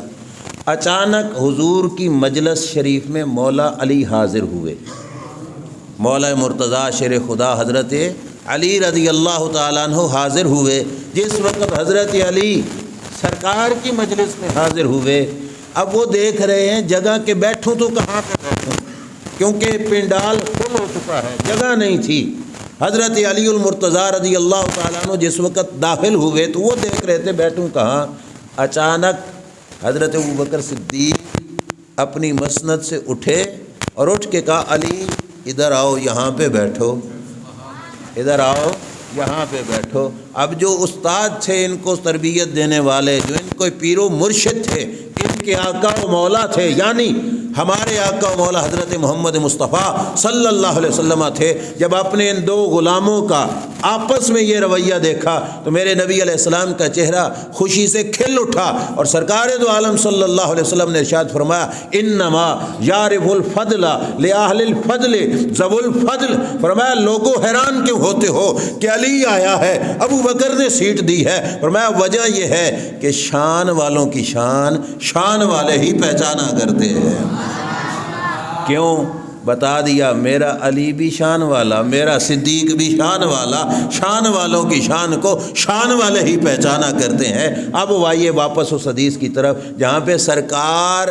اچانک حضور کی مجلس شریف میں مولا علی حاضر ہوئے، مولا مرتضیٰ شیر خدا حضرت علی رضی اللہ تعالیٰ عنہ حاضر ہوئے۔ جس وقت حضرت علی سرکار کی مجلس میں حاضر ہوئے، اب وہ دیکھ رہے ہیں جگہ کہ بیٹھوں تو کہاں پہ بیٹھوں، کیونکہ پنڈال فل ہو چکا ہے، جگہ نہیں تھی۔ حضرت علی المرتضیٰ رضی اللہ تعالیٰ عنہ جس وقت داخل ہوئے تو وہ دیکھ رہے تھے بیٹھوں کہاں۔ اچانک حضرت ابوبکر صدیق اپنی مسند سے اٹھے اور اٹھ کے کہا علی ادھر آؤ، یہاں پہ بیٹھو، ادھر آؤ یہاں پہ بیٹھو۔ اب جو استاد تھے ان کو تربیت دینے والے، جو ان کو پیر و مرشد تھے، ان کے آقا و مولا تھے، یعنی ہمارے آقا و مولا حضرت محمد مصطفیٰ صلی اللہ علیہ وسلم تھے، جب اپنے ان دو غلاموں کا آپس میں یہ رویہ دیکھا تو میرے نبی علیہ السلام کا چہرہ خوشی سے کھل اٹھا، اور سرکار دو عالم صلی اللہ علیہ وسلم نے ارشاد فرمایا انما یعرف الفضل لأہل الفضل ذو الفضل، فرمایا لوگوں حیران کیوں ہوتے ہو کہ علی آیا ہے، ابو بکر نے سیٹ دی ہے، فرمایا وجہ یہ ہے کہ شان والوں کی شان والے ہی پہچانا کرتے ہیں۔ کیوں؟ بتا دیا میرا علی بھی شان والا، میرا صدیق بھی شان والا، شان والوں کی شان کو شان والے ہی پہچانا کرتے ہیں۔ اب آئیے واپس اس حدیث کی طرف جہاں پہ سرکار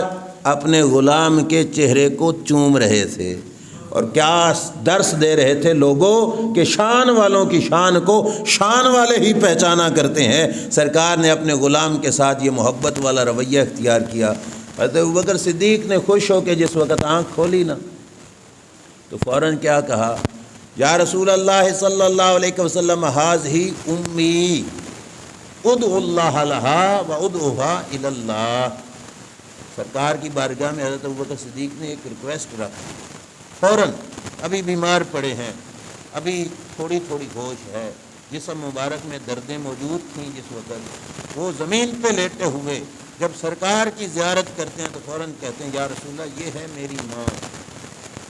اپنے غلام کے چہرے کو چوم رہے تھے اور کیا درس دے رہے تھے لوگوں کہ شان والوں کی شان کو شان والے ہی پہچانا کرتے ہیں۔ سرکار نے اپنے غلام کے ساتھ یہ محبت والا رویہ اختیار کیا۔ حضرت ابوبکر صدیق نے خوش ہو کے جس وقت آنکھ کھولی نا تو فوراً کیا کہا، یا رسول اللہ صلی اللہ علیہ وسلم ہذہ امی ادعو اللہ لہا و ادعوہا الی اللہ۔ سرکار کی بارگاہ میں حضرت ابوبکر صدیق نے ایک ریکویسٹ رکھی، فوراً ابھی بیمار پڑے ہیں، ابھی تھوڑی تھوڑی ہوش ہے، جسم مبارک میں دردیں موجود تھیں جس وقت، وہ زمین پہ لیٹے ہوئے جب سرکار کی زیارت کرتے ہیں تو فوراً کہتے ہیں یا رسول اللہ یہ ہے میری ماں،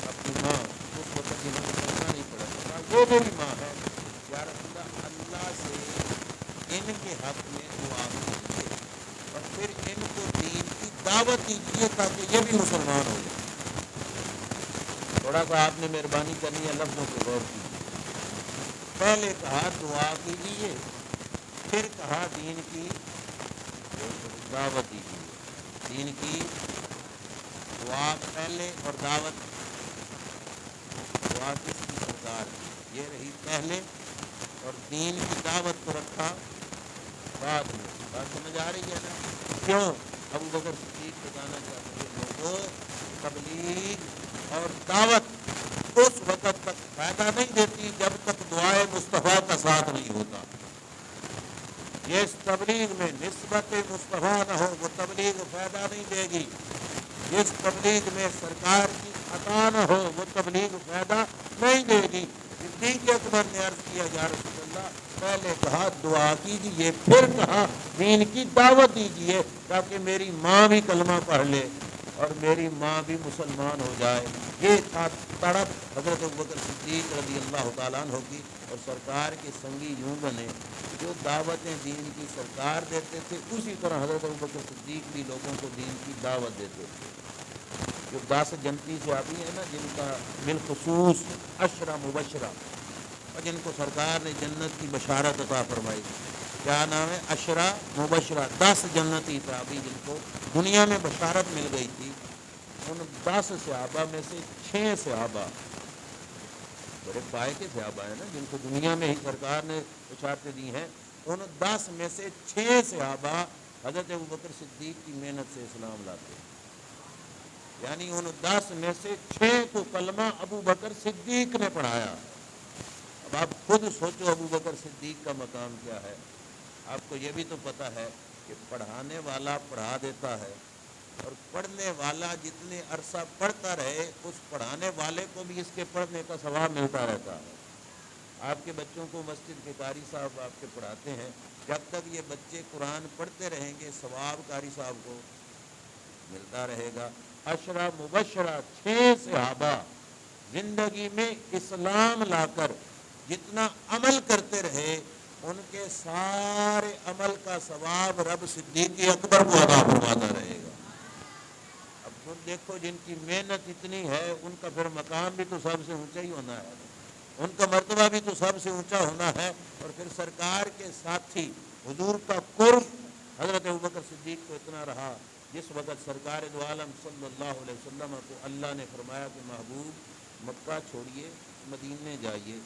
اپنی ماں، اس وقت جنہوں نے کلمہ نہیں پڑھا، وہ میری ماں ہے، یا رسول اللہ سے ان کے حق میں دعا کیجیے اور پھر ان کو دین کی دعوت دیجیے تاکہ یہ بھی مسلمان ہو جائے۔ تھوڑا سا آپ نے مہربانی کرنی ہے، لفظوں پہ غور کیجیے۔ پہلے کہا دعا کیجیے، پھر کہا دین کی دعوت دیجیے۔ دین کی دعا پہلے اور دعوت، دعا کس کی سرکار کی، یہ رہی پہلے، اور دین کی دعوت کو رکھا بعد میں۔ بات سمجھ آ رہی ہے نا؟ کیوں؟ ابو بکر صدیق بتانا چاہتے ہیں لوگوں تبلیغ اور دعوت اس وقت تک فائدہ نہیں دیتی جب تک دعائے مصطفیٰ کا ساتھ نہیں ہوتا۔ اس تبلیغ میں نسبت مصطفیٰ نہ ہو وہ تبلیغ فائدہ نہیں دے گی، جس تبلیغ میں سرکار کی عطا نہ ہو وہ تبلیغ فائدہ نہیں دے گی۔ صدیق اکبر نے عرض کیا یا رسول اللہ پہلے کہا دعا کیجیے، پھر کہا دین کی دعوت دیجیے تاکہ میری ماں بھی کلمہ پڑھ لے اور میری ماں بھی مسلمان ہو جائے۔ یہ تھا تڑپ حضرت ابوبکر صدیق رضی اللہ تعالیٰ عنہ کی، اور سرکار کے سنگی یوں بنے جو دعوتیں دین کی سرکار دیتے تھے اسی طرح حضرت ابوبکر صدیق بھی لوگوں کو دین کی دعوت دیتے تھے۔ جو 10 جنتی صحابی ہیں نا جن کا بالخصوص 10 مبشرہ اور جن کو سرکار نے جنت کی بشارت عطا فرمائی، کیا نام ہے؟ 10 مبشرہ، 10 جنتی صحابی جن کو دنیا میں بشارت مل گئی تھی۔ ان 10 صحابہ میں سے 6 صحابہ بڑے پائے کے صحابہ ہیں نا جن کو دنیا میں ہی سرکار نے بشارتیں دی ہیں، ان 10 میں سے 6 صحابہ حضرت ابوبکر صدیق کی محنت سے اسلام لاتے ہیں، یعنی ان 10 میں سے 6 کو کلمہ ابو بکر صدیق نے پڑھایا۔ اب آپ خود سوچو ابو بکر صدیق کا مقام کیا ہے۔ آپ کو یہ بھی تو پتہ ہے کہ پڑھانے والا پڑھا دیتا ہے اور پڑھنے والا جتنے عرصہ پڑھتا رہے اس پڑھانے والے کو بھی اس کے پڑھنے کا ثواب ملتا رہتا ہے۔ آپ کے بچوں کو مسجد کے قاری صاحب آپ کے پڑھاتے ہیں، جب تک یہ بچے قرآن پڑھتے رہیں گے ثواب قاری صاحب کو ملتا رہے گا۔ عشرہ مبشرہ 6 صحابہ زندگی میں اسلام لا کر جتنا عمل کرتے رہے ان کے سارے عمل کا ثواب رب صدیق اکبر کو عطا فرماتا رہے گا۔ اب خود دیکھو جن کی محنت اتنی ہے ان کا پھر مقام بھی تو سب سے اونچا ہی ہونا ہے، ان کا مرتبہ بھی تو سب سے اونچا ہونا ہے۔ اور پھر سرکار کے ساتھی حضور کا قرب حضرت ابوبکر صدیق کو اتنا رہا جس وقت سرکار دو عالم صلی اللہ علیہ وسلم کو اللہ نے فرمایا کہ محبوب مکہ چھوڑیے مدینے جائیے،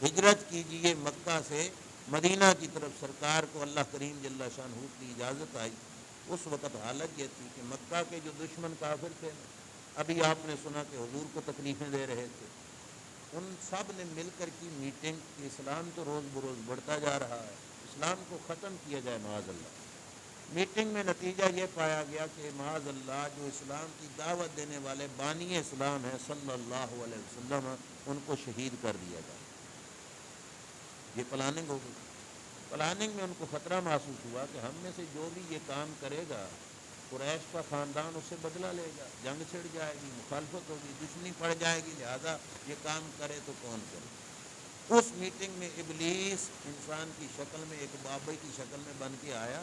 ہجرت کیجیے مکہ سے مدینہ کی طرف۔ سرکار کو اللہ کریم جل شانہ کی اجازت آئی۔ اس وقت حالت یہ تھی کہ مکہ کے جو دشمن کافر تھے، ابھی آپ نے سنا کہ حضور کو تکلیفیں دے رہے تھے، ان سب نے مل کر کی میٹنگ کہ اسلام تو روز بروز بڑھتا جا رہا ہے، اسلام کو ختم کیا جائے معاذ اللہ۔ میٹنگ میں نتیجہ یہ پایا گیا کہ معاذ اللہ جو اسلام کی دعوت دینے والے بانی اسلام ہیں صلی اللہ علیہ وسلم ان کو شہید کر دیا جائے۔ یہ پلاننگ ہو گئی۔ پلاننگ میں ان کو خطرہ محسوس ہوا کہ ہم میں سے جو بھی یہ کام کرے گا قریش کا خاندان اس سے بدلہ لے گا، جنگ چھڑ جائے گی، مخالفت ہوگی، دشمنی پڑ جائے گی، لہذا یہ کام کرے تو کون کرے۔ اس میٹنگ میں ابلیس انسان کی شکل میں ایک بابے کی شکل میں بن کے آیا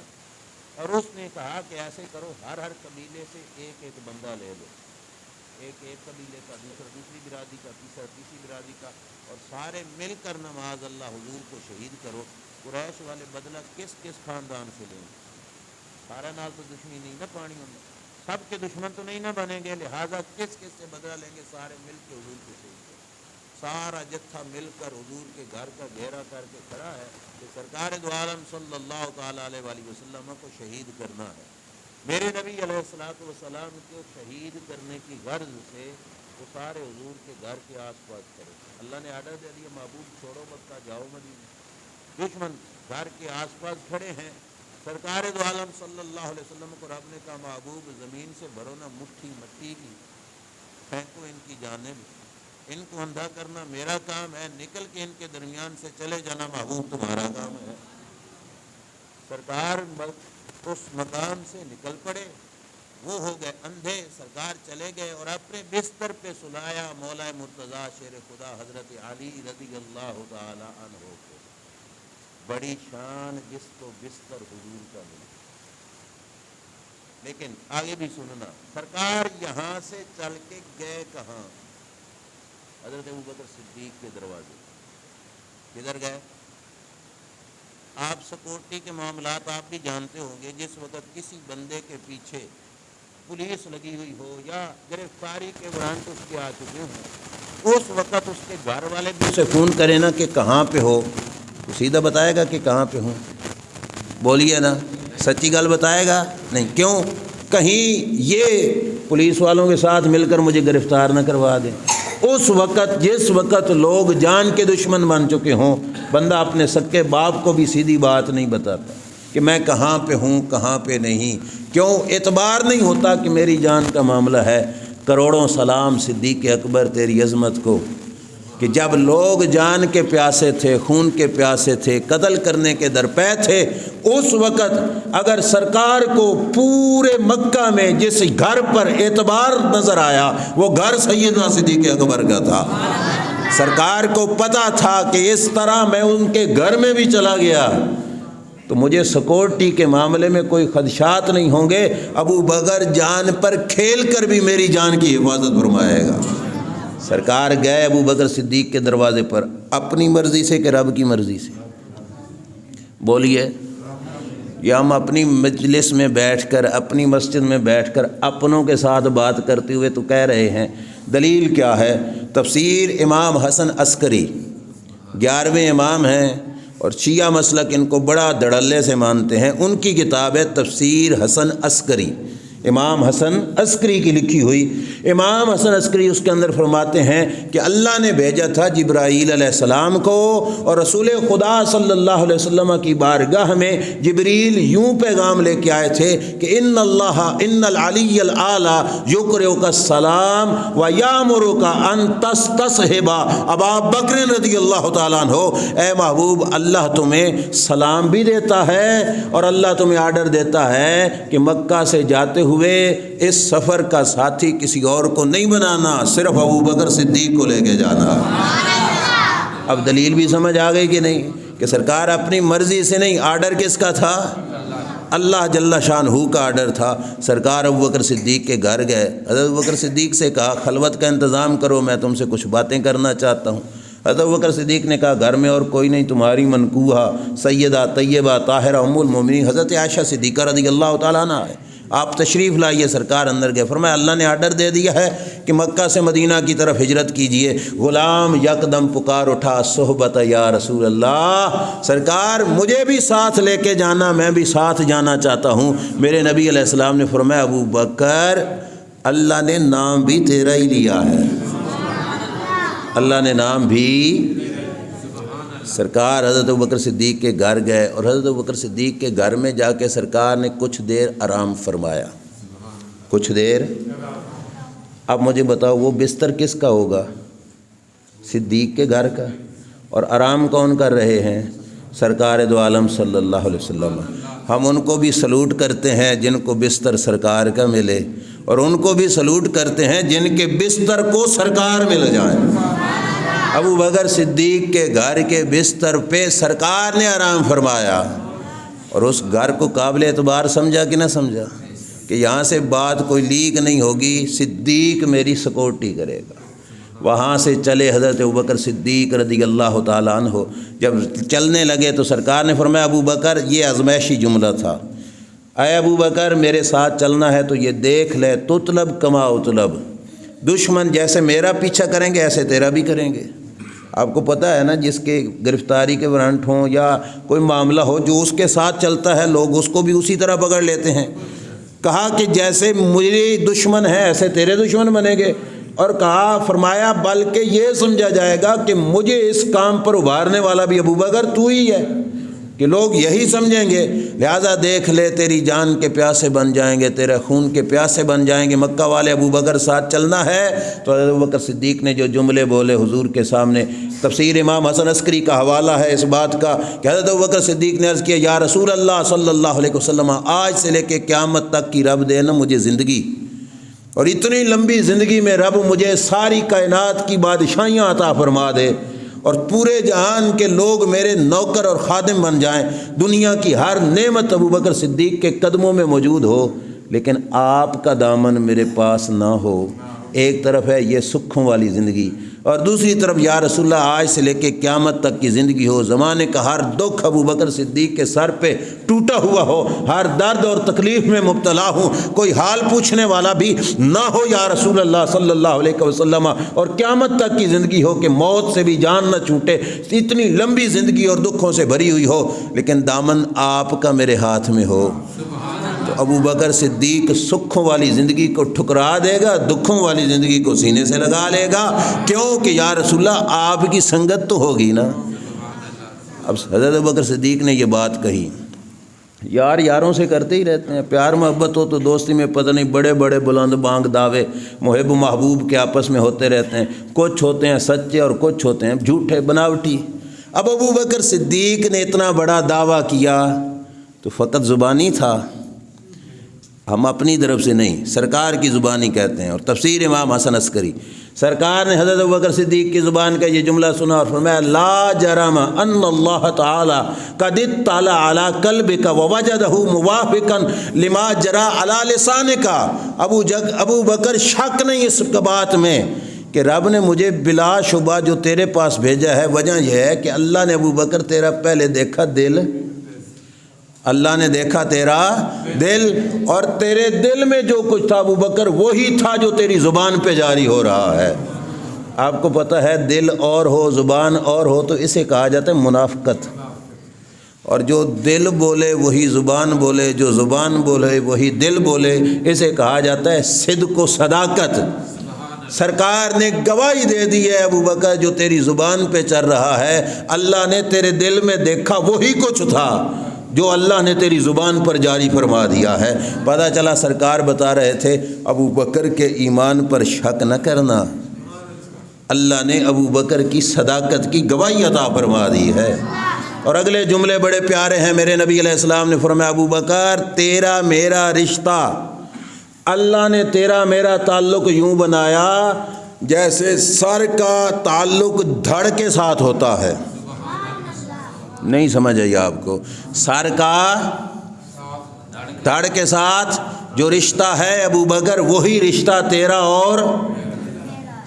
اور اس نے کہا کہ ایسے کرو ہر قبیلے سے ایک ایک بندہ لے لو، ایک قبیلے کا، دوسری برادری کا، تیسری برادری کا، اور سارے مل کر نماز اللہ حضور کو شہید کرو۔ قریش والے بدلہ کس کس خاندان سے لیں گے؟ سارا نال تو دشمنی نہیں نہ پانی ہوں گے، سب کے دشمن تو نہیں نہ بنیں گے، لہٰذا کس کس سے بدلہ لیں گے؟ سارے مل کے حضور کو شہید کرو۔ سارا جتھا مل کر حضور کے گھر کا گھیرا کر کے کھڑا ہے کہ سرکار دو عالم صلی اللہ تعالیٰ علیہ وآلہ وسلم کو شہید کرنا ہے۔ میرے نبی علیہ الصلوۃ والسلام کو شہید کرنے کی غرض سے وہ سارے حضور کے گھر کے آس پاس کرے۔ اللہ نے آرڈر دے دیا محبوب چھوڑو مکہ جاؤ مدینہ۔ دشمن گھر کے آس پاس کھڑے ہیں، سرکار دو عالم صلی اللہ علیہ وسلم کو رب نے کہا محبوب زمین سے بھرو نا مٹھی مٹی کی، پھینکو ان کی جانب، ان کو اندھا کرنا میرا کام ہے، نکل کے ان کے درمیان سے چلے جانا محبوب تمہارا کام ہے۔ سرکار اس مقام سے نکل پڑے، وہ ہو گئے اندھے، سرکار چلے گئے اور اپنے بستر پہ سلایا مولا مرتضیٰ شیر خدا حضرت علی رضی اللہ تعالی عنہ کو۔ بڑی شان جس کو بستر حضور کا ملا۔ لیکن آگے بھی سننا، سرکار یہاں سے چل کے گئے کہاں؟ حضرت ابوبکر صدیق کے دروازے۔ کدھر گئے؟ آپ سیکورٹی کے معاملات آپ بھی جانتے ہوں گے، جس وقت کسی بندے کے پیچھے پولیس لگی ہوئی ہو یا گرفتاری کے وارنٹ اس کے آ چکے ہوں، اس وقت اس کے گھر والے بھی اسے فون کریں نا کہ کہاں پہ ہو، تو سیدھا بتائے گا کہ کہاں پہ ہوں؟ بولیے نا، سچی گل بتائے گا؟ نہیں۔ کیوں؟ کہیں یہ پولیس والوں کے ساتھ مل کر مجھے گرفتار نہ کروا دیں۔ اس وقت جس وقت لوگ جان کے دشمن بن چکے ہوں، بندہ اپنے سکے باپ کو بھی سیدھی بات نہیں بتاتا کہ میں کہاں پہ ہوں کہاں پہ نہیں۔ کیوں؟ اعتبار نہیں ہوتا کہ میری جان کا معاملہ ہے۔ کروڑوں سلام صدیق اکبر تیری عظمت کو کہ جب لوگ جان کے پیاسے تھے، خون کے پیاسے تھے، قتل کرنے کے درپے تھے، اس وقت اگر سرکار کو پورے مکہ میں جس گھر پر اعتبار نظر آیا وہ گھر سیدنا صدیق اکبر کا تھا۔ سرکار کو پتہ تھا کہ اس طرح میں ان کے گھر میں بھی چلا گیا تو مجھے سیکورٹی کے معاملے میں کوئی خدشات نہیں ہوں گے، ابو بکر جان پر کھیل کر بھی میری جان کی حفاظت فرمائے گا۔ سرکار گئے ابو بکر صدیق کے دروازے پر، اپنی مرضی سے کہ رب کی مرضی سے؟ بولیے۔ یا ہم اپنی مجلس میں بیٹھ کر، اپنی مسجد میں بیٹھ کر اپنوں کے ساتھ بات کرتے ہوئے تو کہہ رہے ہیں۔ دلیل کیا ہے؟ تفسیر امام حسن عسکری 11ویں امام ہیں اور شیعہ مسلک ان کو بڑا دھڑلے سے مانتے ہیں، ان کی کتاب ہے تفسیر حسن عسکری، امام حسن عسکری کی لکھی ہوئی۔ امام حسن عسکری اس کے اندر فرماتے ہیں کہ اللہ نے بھیجا تھا جبرائیل علیہ السلام کو، اور رسول خدا صلی اللہ علیہ وسلم کی بارگاہ میں جبریل یوں پیغام لے کے آئے تھے کہ ان العلی الاعلی یقرئک السلام و یامرک ان تستصحب ابا بکر رضی اللہ تعالیٰ عنہ۔ اے محبوب، اللہ تمہیں سلام بھی دیتا ہے اور اللہ تمہیں آرڈر دیتا ہے کہ مکہ سے جاتے ہوئے اس سفر کا ساتھی کسی اور کو نہیں بنانا، صرف ابو بکر صدیق کو لے کے جانا۔ اب دلیل بھی سمجھ آ گئی کہ نہیں، کہ سرکار اپنی مرضی سے نہیں، آرڈر کس کا تھا؟ اللہ جل شانہ کا آرڈر تھا۔ سرکار ابو بکر صدیق کے گھر گئے، حضرت ابو بکر صدیق سے کہا خلوت کا انتظام کرو، میں تم سے کچھ باتیں کرنا چاہتا ہوں۔ حضرت ابو بکر صدیق نے کہا گھر میں اور کوئی نہیں، تمہاری منکوحہ سیدہ طیبہ طاہرہ ام المومنین حضرت عائشہ صدیقہ رضی اللہ تعالیٰ عنہ ہے، آپ تشریف لائیے۔ سرکار اندر گئے، فرمایا اللہ نے آرڈر دے دیا ہے کہ مکہ سے مدینہ کی طرف ہجرت کیجئے۔ غلام یکدم پکار اٹھا صحبت یا رسول اللہ، سرکار مجھے بھی ساتھ لے کے جانا، میں بھی ساتھ جانا چاہتا ہوں۔ میرے نبی علیہ السلام نے فرمایا ابو بکر اللہ نے نام بھی تیرا ہی لیا ہے، اللہ نے نام بھی۔ سرکار حضرت ابوبکر صدیق کے گھر گئے اور حضرت ابوبکر صدیق کے گھر میں جا کے سرکار نے کچھ دیر آرام فرمایا، کچھ دیر۔ اب مجھے بتاؤ وہ بستر کس کا ہوگا؟ صدیق کے گھر کا، اور آرام کون کر رہے ہیں؟ سرکار دو عالم صلی اللہ علیہ وسلم۔ ہم ان کو بھی سلوٹ کرتے ہیں جن کو بستر سرکار کا ملے، اور ان کو بھی سلوٹ کرتے ہیں جن کے بستر کو سرکار مل جائے۔ ابو بکر صدیق کے گھر کے بستر پہ سرکار نے آرام فرمایا، اور اس گھر کو قابل اعتبار سمجھا کہ نہ سمجھا، کہ یہاں سے بات کوئی لیک نہیں ہوگی، صدیق میری سیکورٹی کرے گا۔ وہاں سے چلے حضرت ابوبکر صدیق رضی اللہ تعالیٰ عنہ، جب چلنے لگے تو سرکار نے فرمایا ابو بکر، یہ آزمائشی جملہ تھا، اے ابو بکر میرے ساتھ چلنا ہے تو یہ دیکھ لے، تطلب کما اطلب، دشمن جیسے میرا پیچھا کریں گے ایسے تیرا بھی کریں گے۔ آپ کو پتہ ہے نا، جس کے گرفتاری کے وارنٹ ہوں یا کوئی معاملہ ہو، جو اس کے ساتھ چلتا ہے لوگ اس کو بھی اسی طرح پکڑ لیتے ہیں۔ کہا کہ جیسے میری دشمن ہے ایسے تیرے دشمن بنیں گے، اور کہا فرمایا بلکہ یہ سمجھا جائے گا کہ مجھے اس کام پر ابھارنے والا بھی ابو بکر تو ہی ہے، کہ لوگ یہی سمجھیں گے، لہٰذا دیکھ لے تیری جان کے پیاسے بن جائیں گے، تیرے خون کے پیاسے بن جائیں گے، مکہ والے ابو بکر ساتھ چلنا ہے۔ تو حضرت ابو بکر صدیق نے جو جملے بولے حضور کے سامنے، تفسیر امام حسن عسکری کا حوالہ ہے اس بات کا کہ حضرت ابو بکر صدیق نے عرض کیا یا رسول اللہ صلی اللہ علیہ وسلم، آج سے لے کے قیامت تک کی رب دے نا مجھے زندگی، اور اتنی لمبی زندگی میں رب مجھے ساری کائنات کی بادشاہیاں عطا فرما دے، اور پورے جہان کے لوگ میرے نوکر اور خادم بن جائیں، دنیا کی ہر نعمت ابو بکر صدیق کے قدموں میں موجود ہو، لیکن آپ کا دامن میرے پاس نہ ہو۔ ایک طرف ہے یہ سکھوں والی زندگی، اور دوسری طرف یا رسول اللہ آج سے لے کے قیامت تک کی زندگی ہو، زمانے کا ہر دکھ ابو بکر صدیق کے سر پہ ٹوٹا ہوا ہو، ہر درد اور تکلیف میں مبتلا ہوں، کوئی حال پوچھنے والا بھی نہ ہو یا رسول اللہ صلی اللہ علیہ وسلم، اور قیامت تک کی زندگی ہو کہ موت سے بھی جان نہ چھوٹے، اتنی لمبی زندگی اور دکھوں سے بھری ہوئی ہو، لیکن دامن آپ کا میرے ہاتھ میں ہو۔ تو ابو بکر صدیق سکھوں والی زندگی کو ٹھکرا دے گا، دکھوں والی زندگی کو سینے سے لگا لے گا، کیوں کہ یا رسول اللہ آپ کی سنگت تو ہوگی نا۔ اب حضرت ابو بکر صدیق نے یہ بات کہی، یار یاروں سے کرتے ہی رہتے ہیں، پیار محبت ہو تو دوستی میں پتہ نہیں بڑے بڑے بلند بانگ دعوے محب و محبوب کے آپس میں ہوتے رہتے ہیں، کچھ ہوتے ہیں سچے اور کچھ ہوتے ہیں جھوٹے بناوٹی۔ اب ابو بکر صدیق نے اتنا بڑا دعویٰ کیا تو فقط زبانی تھا، ہم اپنی طرف سے نہیں، سرکار کی زبانی کہتے ہیں۔ اور تفسیر امام حسن عسکری، سرکار نے حضرت ابوبکر صدیق کی زبان کا یہ جملہ سنا اور فرمایا لا جرم ان اللہ تعالی قد اطلع علی قلبک ووجدہ موافقا لما جرى علی لسانک۔ ابو بکر شک نہیں اس بات میں کہ رب نے مجھے بلا شبہ جو تیرے پاس بھیجا ہے، وجہ یہ ہے کہ اللہ نے ابو بکر تیرا پہلے دیکھا دل، اللہ نے دیکھا تیرا دل، اور تیرے دل میں جو کچھ تھا ابو بکر وہی تھا جو تیری زبان پہ جاری ہو رہا ہے۔ آپ کو پتہ ہے دل اور ہو زبان اور ہو تو اسے کہا جاتا ہے منافقت، اور جو دل بولے وہی زبان بولے، جو زبان بولے وہی دل بولے، اسے کہا جاتا ہے صدق و صداقت۔ سرکار نے گواہی دے دی ہے ابو بکر جو تیری زبان پہ چل رہا ہے اللہ نے تیرے دل میں دیکھا وہی کچھ تھا جو اللہ نے تیری زبان پر جاری فرما دیا ہے۔ پتہ چلا سرکار بتا رہے تھے ابو بکر کے ایمان پر شک نہ کرنا، اللہ نے ابو بکر کی صداقت کی گواہی عطا فرما دی ہے۔ اور اگلے جملے بڑے پیارے ہیں، میرے نبی علیہ السلام نے فرمایا ابو بکر تیرا میرا رشتہ اللہ نے تیرا میرا تعلق یوں بنایا جیسے سر کا تعلق دھڑ کے ساتھ ہوتا ہے. نہیں سمجھ آئی آپ کو؟ سر کا دھڑ کے ساتھ جو رشتہ ہے ابو بکر، وہی رشتہ تیرا اور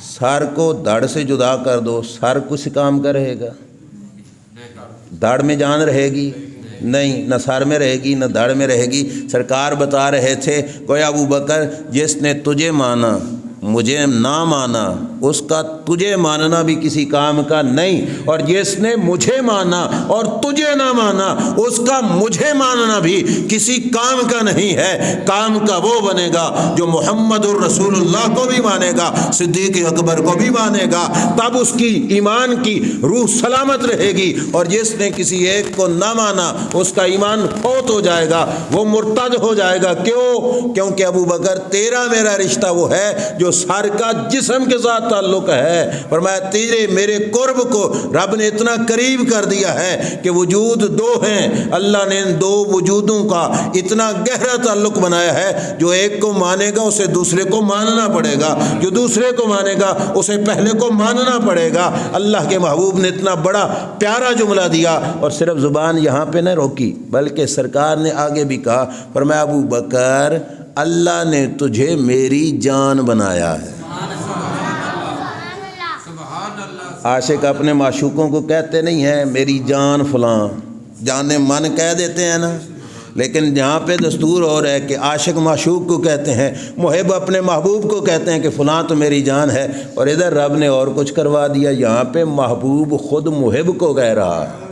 سر کو دھڑ سے جدا کر دو، سر کچھ کام کا رہے گا؟ دھڑ میں جان رہے گی؟ نہیں، نہ سر میں رہے گی نہ دھڑ میں رہے گی. سرکار بتا رہے تھے گویا ابو بکر جس نے تجھے مانا مجھے نہ مانا اس کا تجھے ماننا بھی کسی کام کا نہیں، اور جس نے مجھے مانا اور تجھے نہ مانا اس کا مجھے ماننا بھی کسی کام کا نہیں ہے. کام کا وہ بنے گا جو محمد الرسول اللہ کو بھی مانے گا، صدیق اکبر کو بھی مانے گا، تب اس کی ایمان کی روح سلامت رہے گی. اور جس نے کسی ایک کو نہ مانا اس کا ایمان فوت ہو جائے گا، وہ مرتد ہو جائے گا. کیوں؟ کیونکہ ابو بکر تیرا میرا رشتہ وہ ہے جو سر کا جسم کے ساتھ تعلق ہے. فرمایا تیرے میرے قرب کو رب نے اتنا قریب کر دیا ہے کہ وجود دو ہیں، اللہ نے ان دو وجودوں کا اتنا گہرا تعلق بنایا ہے، جو ایک کو مانے گا اسے دوسرے کو ماننا پڑے گا، جو دوسرے کو مانے گا اسے پہلے کو ماننا پڑے گا. اللہ کے محبوب نے اتنا بڑا پیارا جملہ دیا، اور صرف زبان یہاں پہ نہ روکی بلکہ سرکار نے آگے بھی کہا. فرمایا ابو بکر اللہ نے تجھے میری جان بنایا ہے. عاشق اپنے معشوقوں کو کہتے نہیں ہیں میری جان فلاں، جان من کہہ دیتے ہیں نا، لیکن جہاں پہ دستور ہو رہا ہے کہ عاشق معشوق کو کہتے ہیں، محب اپنے محبوب کو کہتے ہیں کہ فلاں تو میری جان ہے. اور ادھر رب نے اور کچھ کروا دیا، یہاں پہ محبوب خود محب کو کہہ رہا ہے.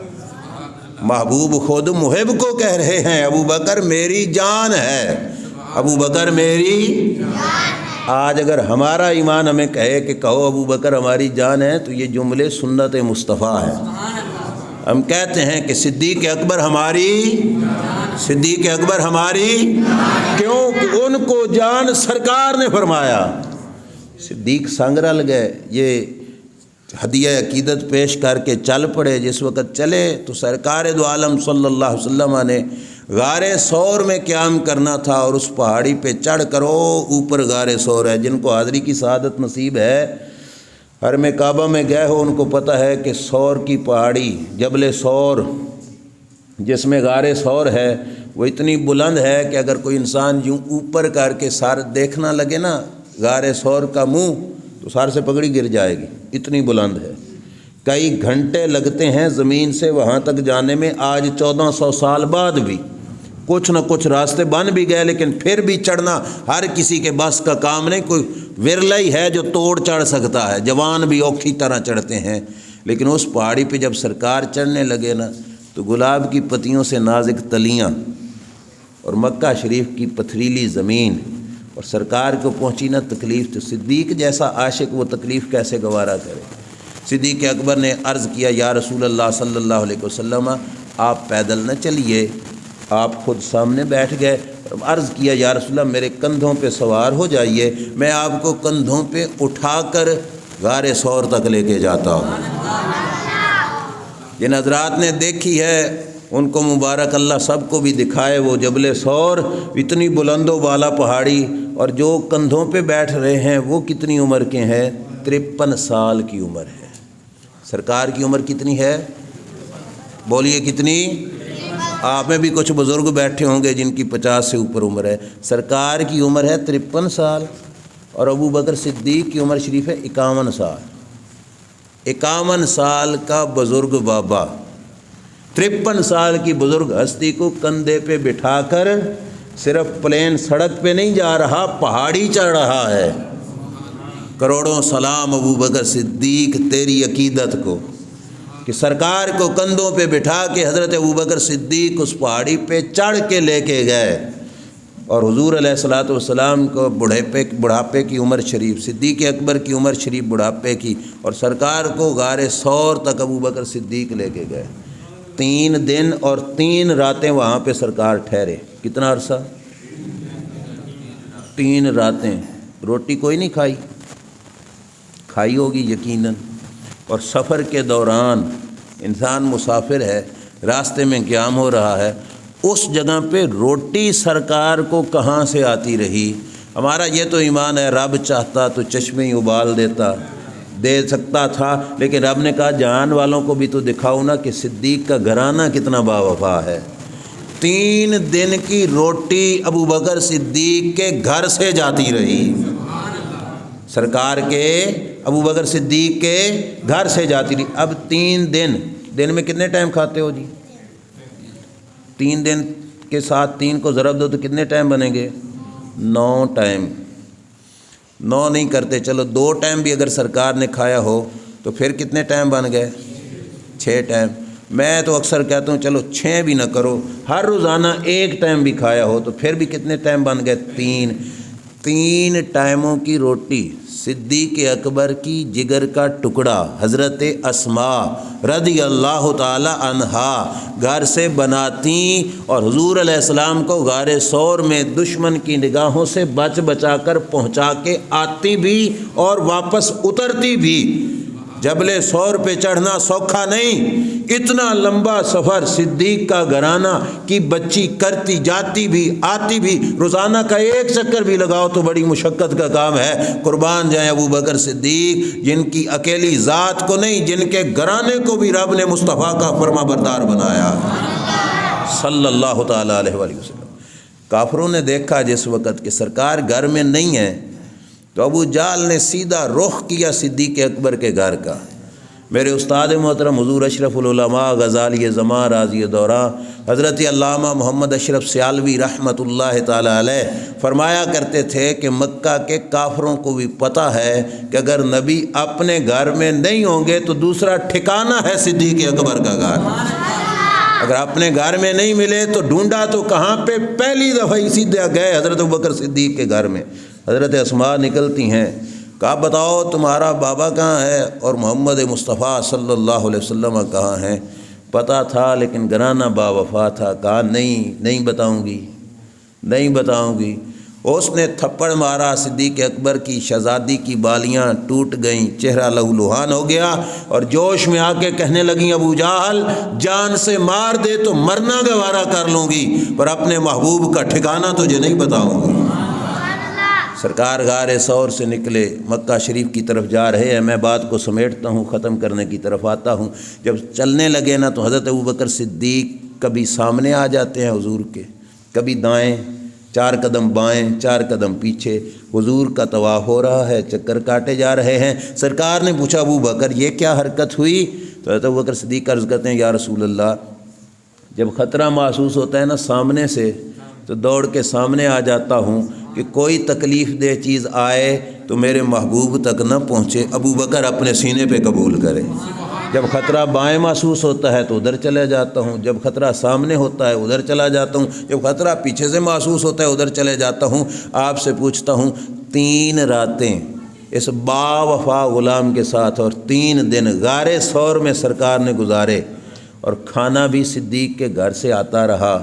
محبوب خود محب کو کہہ رہے ہیں ابو بکر میری جان ہے، ابو بکر میری جان ہے. آج اگر ہمارا ایمان ہمیں کہے کہ کہو ابو بکر ہماری جان ہے تو یہ جملے سنت مصطفیٰ ہے. ہم کہتے ہیں کہ صدیق اکبر ہماری، صدیق اکبر ہماری، کیوں کہ ان کو جان سرکار نے فرمایا. صدیق سنگ رل گئے، یہ ہدیہ عقیدت پیش کر کے چل پڑے. جس وقت چلے تو سرکار دو عالم صلی اللہ علیہ وسلم نے غار ثور میں قیام کرنا تھا، اور اس پہاڑی پہ چڑھ کرو اوپر غار ثور ہے. جن کو حاضری کی سعادت نصیب ہے، حرم کعبہ میں گئے ہو، ان کو پتہ ہے کہ ثور کی پہاڑی جبل ثور جس میں غار ثور ہے وہ اتنی بلند ہے کہ اگر کوئی انسان یوں اوپر کر کے سر دیکھنا لگے نا غار ثور کا منہ تو سر سے پگڑی گر جائے گی، اتنی بلند ہے. کئی گھنٹے لگتے ہیں زمین سے وہاں تک جانے میں. آج 1400 سال بعد بھی کچھ نہ کچھ راستے بن بھی گئے، لیکن پھر بھی چڑھنا ہر کسی کے بس کا کام نہیں. کوئی ورلا ہی ہے جو توڑ چڑھ سکتا ہے، جوان بھی اوکھی طرح چڑھتے ہیں. لیکن اس پہاڑی پہ جب سرکار چڑھنے لگے نا تو گلاب کی پتیوں سے نازک تلیاں اور مکہ شریف کی پتھریلی زمین، اور سرکار کو پہنچی نا تکلیف. تو صدیق جیسا عاشق وہ تکلیف کیسے گوارا کرے؟ صدیق اکبر نے عرض کیا یا رسول اللہ صلی اللہ علیہ وسلم آپ پیدل نہ چلیے. آپ خود سامنے بیٹھ گئے. عرض کیا یا رسول اللہ میرے کندھوں پہ سوار ہو جائیے، میں آپ کو کندھوں پہ اٹھا کر غار ثور تک لے کے جاتا ہوں. جن حضرات نے دیکھی ہے ان کو مبارک اللہ سب کو بھی دکھائے وہ جبل ثور، اتنی بلند و بالا پہاڑی. اور جو کندھوں پہ بیٹھ رہے ہیں وہ کتنی عمر کے ہیں؟ 53 سال کی عمر ہے. سرکار کی عمر کتنی ہے؟ بولیے کتنی؟ آپ میں بھی کچھ بزرگ بیٹھے ہوں گے جن کی 50 سے اوپر عمر ہے. سرکار کی عمر ہے 53 سال، اور ابو بکر صدیق کی عمر شریف ہے 51 سال. 51 سال کا بزرگ بابا 53 سال کی بزرگ ہستی کو کندھے پہ بٹھا کر صرف پلین سڑک پہ نہیں جا رہا، پہاڑی چڑھ رہا ہے. کروڑوں سلام ابو بکر صدیق تیری عقیدت کو کہ سرکار کو کندھوں پہ بٹھا کے حضرت ابو بکر صدیق اس پہاڑی پہ چڑھ کے لے کے گئے. اور حضور علیہ الصلوۃ والسلام کو بڑھاپے کی عمر شریف، صدیق اکبر کی عمر شریف بڑھاپے کی، اور سرکار کو غار ثور تک ابو بکر صدیق لے کے گئے. 3 دن اور 3 راتیں وہاں پہ سرکار ٹھہرے. کتنا عرصہ؟ 3 راتیں. روٹی کوئی نہیں کھائی ہوگی یقیناً. اور سفر کے دوران انسان مسافر ہے، راستے میں قیام ہو رہا ہے، اس جگہ پہ روٹی سرکار کو کہاں سے آتی رہی؟ ہمارا یہ تو ایمان ہے رب چاہتا تو چشمے ہی ابال دیتا، دے سکتا تھا، لیکن رب نے کہا جہان والوں کو بھی تو دکھاؤ نا کہ صدیق کا گھرانہ کتنا باوفا ہے۔ 3 دن کی روٹی ابو بکر صدیق کے گھر سے جاتی رہی، سرکار کے ابو بکر صدیق کے گھر سے جاتی رہی۔ اب 3 دن میں کتنے ٹائم کھاتے ہو جی؟ 3 دن کے ساتھ 3 کو ضرب دو تو کتنے ٹائم بنیں گے؟ 9 ٹائم۔ 9 نہیں کرتے، چلو 2 ٹائم بھی اگر سرکار نے کھایا ہو تو پھر کتنے ٹائم بن گئے؟ 6 ٹائم۔ میں تو اکثر کہتا ہوں چلو 6 بھی نہ کرو، ہر روزانہ 1 ٹائم بھی کھایا ہو تو پھر بھی کتنے ٹائم بن گئے؟ 3 ٹائموں کی روٹی صدیق اکبر کی جگر کا ٹکڑا حضرت اسماء رضی اللہ تعالی عنہا گھر سے بناتی اور حضور علیہ السلام کو غار ثور میں دشمن کی نگاہوں سے بچا کر پہنچا کے آتی بھی اور واپس اترتی بھی۔ جبل ثور پہ چڑھنا سوکھا نہیں، اتنا لمبا سفر صدیق کا گھرانہ کی بچی کرتی جاتی بھی آتی بھی، روزانہ کا 1 چکر بھی لگاؤ تو بڑی مشقت کا کام ہے۔ قربان جائیں ابو بکر صدیق، جن کی اکیلی ذات کو نہیں، جن کے گھرانے کو بھی رب نے مصطفیٰ کا فرما بردار بنایا صلی اللہ تعالیٰ علیہ وآلہ وسلم۔ کافروں نے دیکھا جس وقت کہ سرکار گھر میں نہیں ہے تو ابو جہل نے سیدھا رخ کیا صدیق اکبر کے گھر کا۔ میرے استاد محترم حضور اشرف العلماء غزالی زمان راضی دوران حضرت علامہ محمد اشرف سیالوی رحمۃ اللہ تعالی علیہ فرمایا کرتے تھے کہ مکہ کے کافروں کو بھی پتہ ہے کہ اگر نبی اپنے گھر میں نہیں ہوں گے تو دوسرا ٹھکانہ ہے صدیق اکبر کا گھر۔ اگر اپنے گھر میں نہیں ملے تو ڈھونڈا تو کہاں پہ؟ پہلی دفعہ اسی طرح گئے حضرت ابوبکر صدیق کے گھر میں۔ حضرت اسماء نکلتی ہیں، کہا بتاؤ تمہارا بابا کہاں ہے اور محمد مصطفیٰ صلی اللہ علیہ وسلم کہاں ہیں؟ پتہ تھا لیکن گھرانہ باوفا تھا۔ کہا نہیں بتاؤں گی۔ اس نے تھپڑ مارا، صدیق اکبر کی شہزادی کی بالیاں ٹوٹ گئیں، چہرہ لہو لہان ہو گیا اور جوش میں آ کے کہنے لگیں ابو جہل جان سے مار دے تو مرنا گوارا کر لوں گی پر اپنے محبوب کا ٹھکانہ تجھے نہیں بتاؤں گی۔ سرکار غار ثور سے نکلے، مکہ شریف کی طرف جا رہے ہیں۔ میں بات کو سمیٹتا ہوں، ختم کرنے کی طرف آتا ہوں۔ جب چلنے لگے نا تو حضرت ابوبکر صدیق کبھی سامنے آ جاتے ہیں حضور کے، کبھی دائیں، 4 قدم بائیں 4 قدم پیچھے۔ حضور کا طواف ہو رہا ہے، چکر کاٹے جا رہے ہیں۔ سرکار نے پوچھا ابوبکر یہ کیا حرکت ہوئی؟ تو حضرت ابوبکر صدیق عرض کرتے ہیں یا رسول اللہ، جب خطرہ محسوس ہوتا ہے نا سامنے سے تو دوڑ کے سامنے آ جاتا ہوں کہ کوئی تکلیف دہ چیز آئے تو میرے محبوب تک نہ پہنچے، ابوبکر اپنے سینے پہ قبول کرے۔ جب خطرہ بائیں محسوس ہوتا ہے تو ادھر چلے جاتا ہوں، جب خطرہ سامنے ہوتا ہے ادھر چلا جاتا ہوں، جب خطرہ پیچھے سے محسوس ہوتا ہے ادھر چلے جاتا ہوں۔ آپ سے پوچھتا ہوں 3 راتیں اس با وفا غلام کے ساتھ اور 3 دن غار ثور میں سرکار نے گزارے اور کھانا بھی صدیق کے گھر سے آتا رہا۔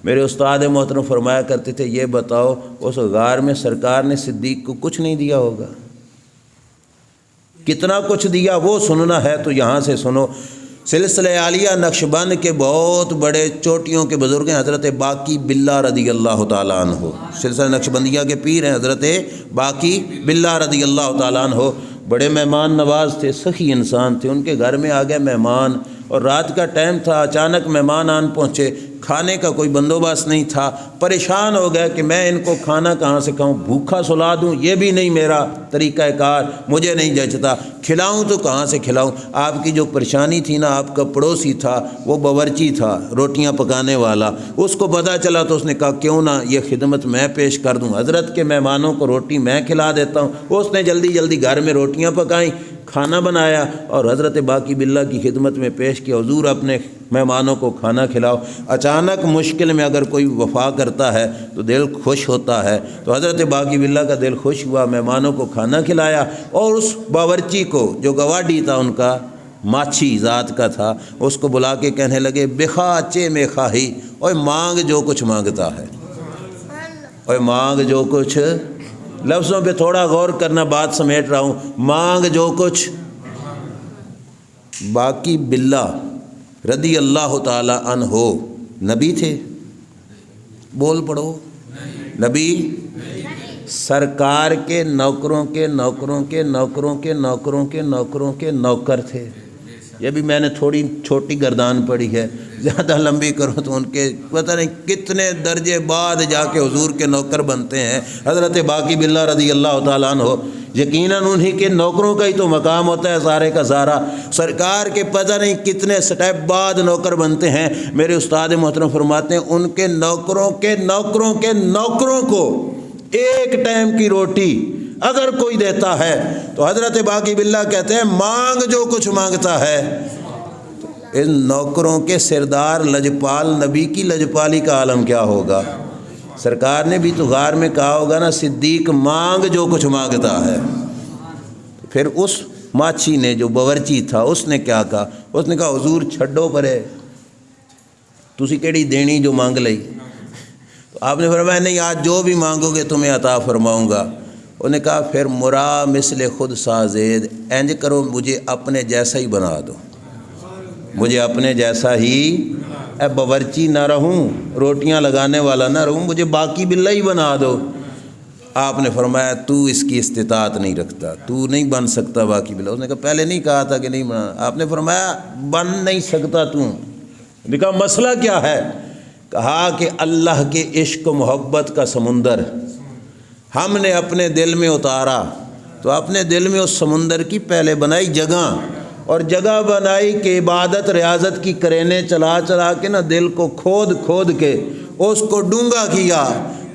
میرے استاد محترم فرمایا کرتے تھے یہ بتاؤ اس غار میں سرکار نے صدیق کو کچھ نہیں دیا ہوگا؟ کتنا کچھ دیا وہ سننا ہے تو یہاں سے سنو۔ سلسلہ عالیہ نقشبند کے بہت بڑے چوٹیوں کے بزرگ ہیں حضرت باقی باللہ رضی اللہ تعالیٰ عنہ، سلسلہ نقشبندیہ کے پیر ہیں حضرت باقی باللہ رضی اللہ تعالیٰ عنہ۔ بڑے مہمان نواز تھے، سخی انسان تھے۔ ان کے گھر میں آ گئے مہمان اور رات کا ٹائم تھا، اچانک مہمان آن پہنچے، کھانے کا کوئی بندوبست نہیں تھا۔ پریشان ہو گئے کہ میں ان کو کھانا کہاں سے کھاؤں، بھوکھا سلا دوں یہ بھی نہیں میرا طریقہ کار، مجھے نہیں جچتا، کھلاؤں تو کہاں سے کھلاؤں۔ آپ کی جو پریشانی تھی نا، آپ کا پڑوسی تھا وہ باورچی تھا، روٹیاں پکانے والا، اس کو پتہ چلا تو اس نے کہا کیوں نہ یہ خدمت میں پیش کر دوں، حضرت کے مہمانوں کو روٹی میں کھلا دیتا ہوں۔ اس نے جلدی جلدی گھر میں روٹیاں پکائیں، کھانا بنایا اور حضرت باقی باللہ کی خدمت میں پیش کیا، حضور اپنے مہمانوں کو کھانا کھلاؤ۔ اچانک مشکل میں اگر کوئی وفا کرتا ہے تو دل خوش ہوتا ہے، تو حضرت باقی باللہ کا دل خوش ہوا، مہمانوں کو کھانا کھلایا اور اس باورچی کو جو گواڈی تھا ان کا، ماچھی ذات کا تھا، اس کو بلا کے کہنے لگے بخا چے میں خواہی، اوے مانگ جو کچھ مانگتا ہے، اوے مانگ جو کچھ، لفظوں پہ تھوڑا غور کرنا، بات سمیٹ رہا ہوں، مانگ جو کچھ۔ باقی باللہ رضی اللہ تعالی عنہ نبی تھے؟ بول پڑو، نبی سرکار کے نوکروں کے نوکروں کے نوکروں کے نوکروں کے نوکروں کے نوکر تھے۔ یہ بھی میں نے تھوڑی چھوٹی گردان پڑھی ہے، زیادہ لمبی کرو تو ان کے پتہ نہیں کتنے درجے بعد جا کے حضور کے نوکر بنتے ہیں۔ حضرت باقی باللہ رضی اللہ تعالیٰ عنہ یقیناً انہی کے نوکروں کا ہی تو مقام ہوتا ہے سارے کا سارا۔ سرکار کے پتہ نہیں کتنے سٹیپ بعد نوکر بنتے ہیں۔ میرے استاد محترم فرماتے ہیں ان کے نوکروں کے نوکروں کے نوکروں کو ایک ٹائم کی روٹی اگر کوئی دیتا ہے تو حضرت باقی باللہ کہتے ہیں مانگ جو کچھ مانگتا ہے۔ ان نوکروں کے سردار لجپال نبی کی لجپالی کا عالم کیا ہوگا؟ سرکار نے بھی تو غار میں کہا ہوگا نا، صدیق مانگ جو کچھ مانگتا ہے۔ پھر اس ماچھی نے جو باورچی تھا اس نے کیا کہا؟ اس نے کہا حضور چھڈو پرے، تسی کیڑی دینی جو مانگ لئی؟ تو آپ نے فرمایا نہیں، آج جو بھی مانگو گے تمہیں عطا فرماؤں گا۔ انہوں نے کہا پھر مرا مثل خود سازید، انج کرو مجھے اپنے جیسا ہی بنا دو، مجھے اپنے جیسا ہی، اے باورچی نہ رہوں، روٹیاں لگانے والا نہ رہوں، مجھے باقی باللہ ہی بنا دو۔ آپ نے فرمایا تو اس کی استطاعت نہیں رکھتا، تو نہیں بن سکتا باقی باللہ۔ اس نے کہا پہلے نہیں کہا تھا کہ نہیں بنا؟ آپ نے فرمایا بن نہیں سکتا تو۔ کہا مسئلہ کیا ہے؟ کہا کہ اللہ کے عشق و محبت کا سمندر ہم نے اپنے دل میں اتارا، تو اپنے دل میں اس سمندر کی پہلے بنائی جگہ، اور جگہ بنائی کہ عبادت ریاضت کی کرینے چلا چلا کے نا دل کو کھود کھود کے اس کو ڈونگا کیا،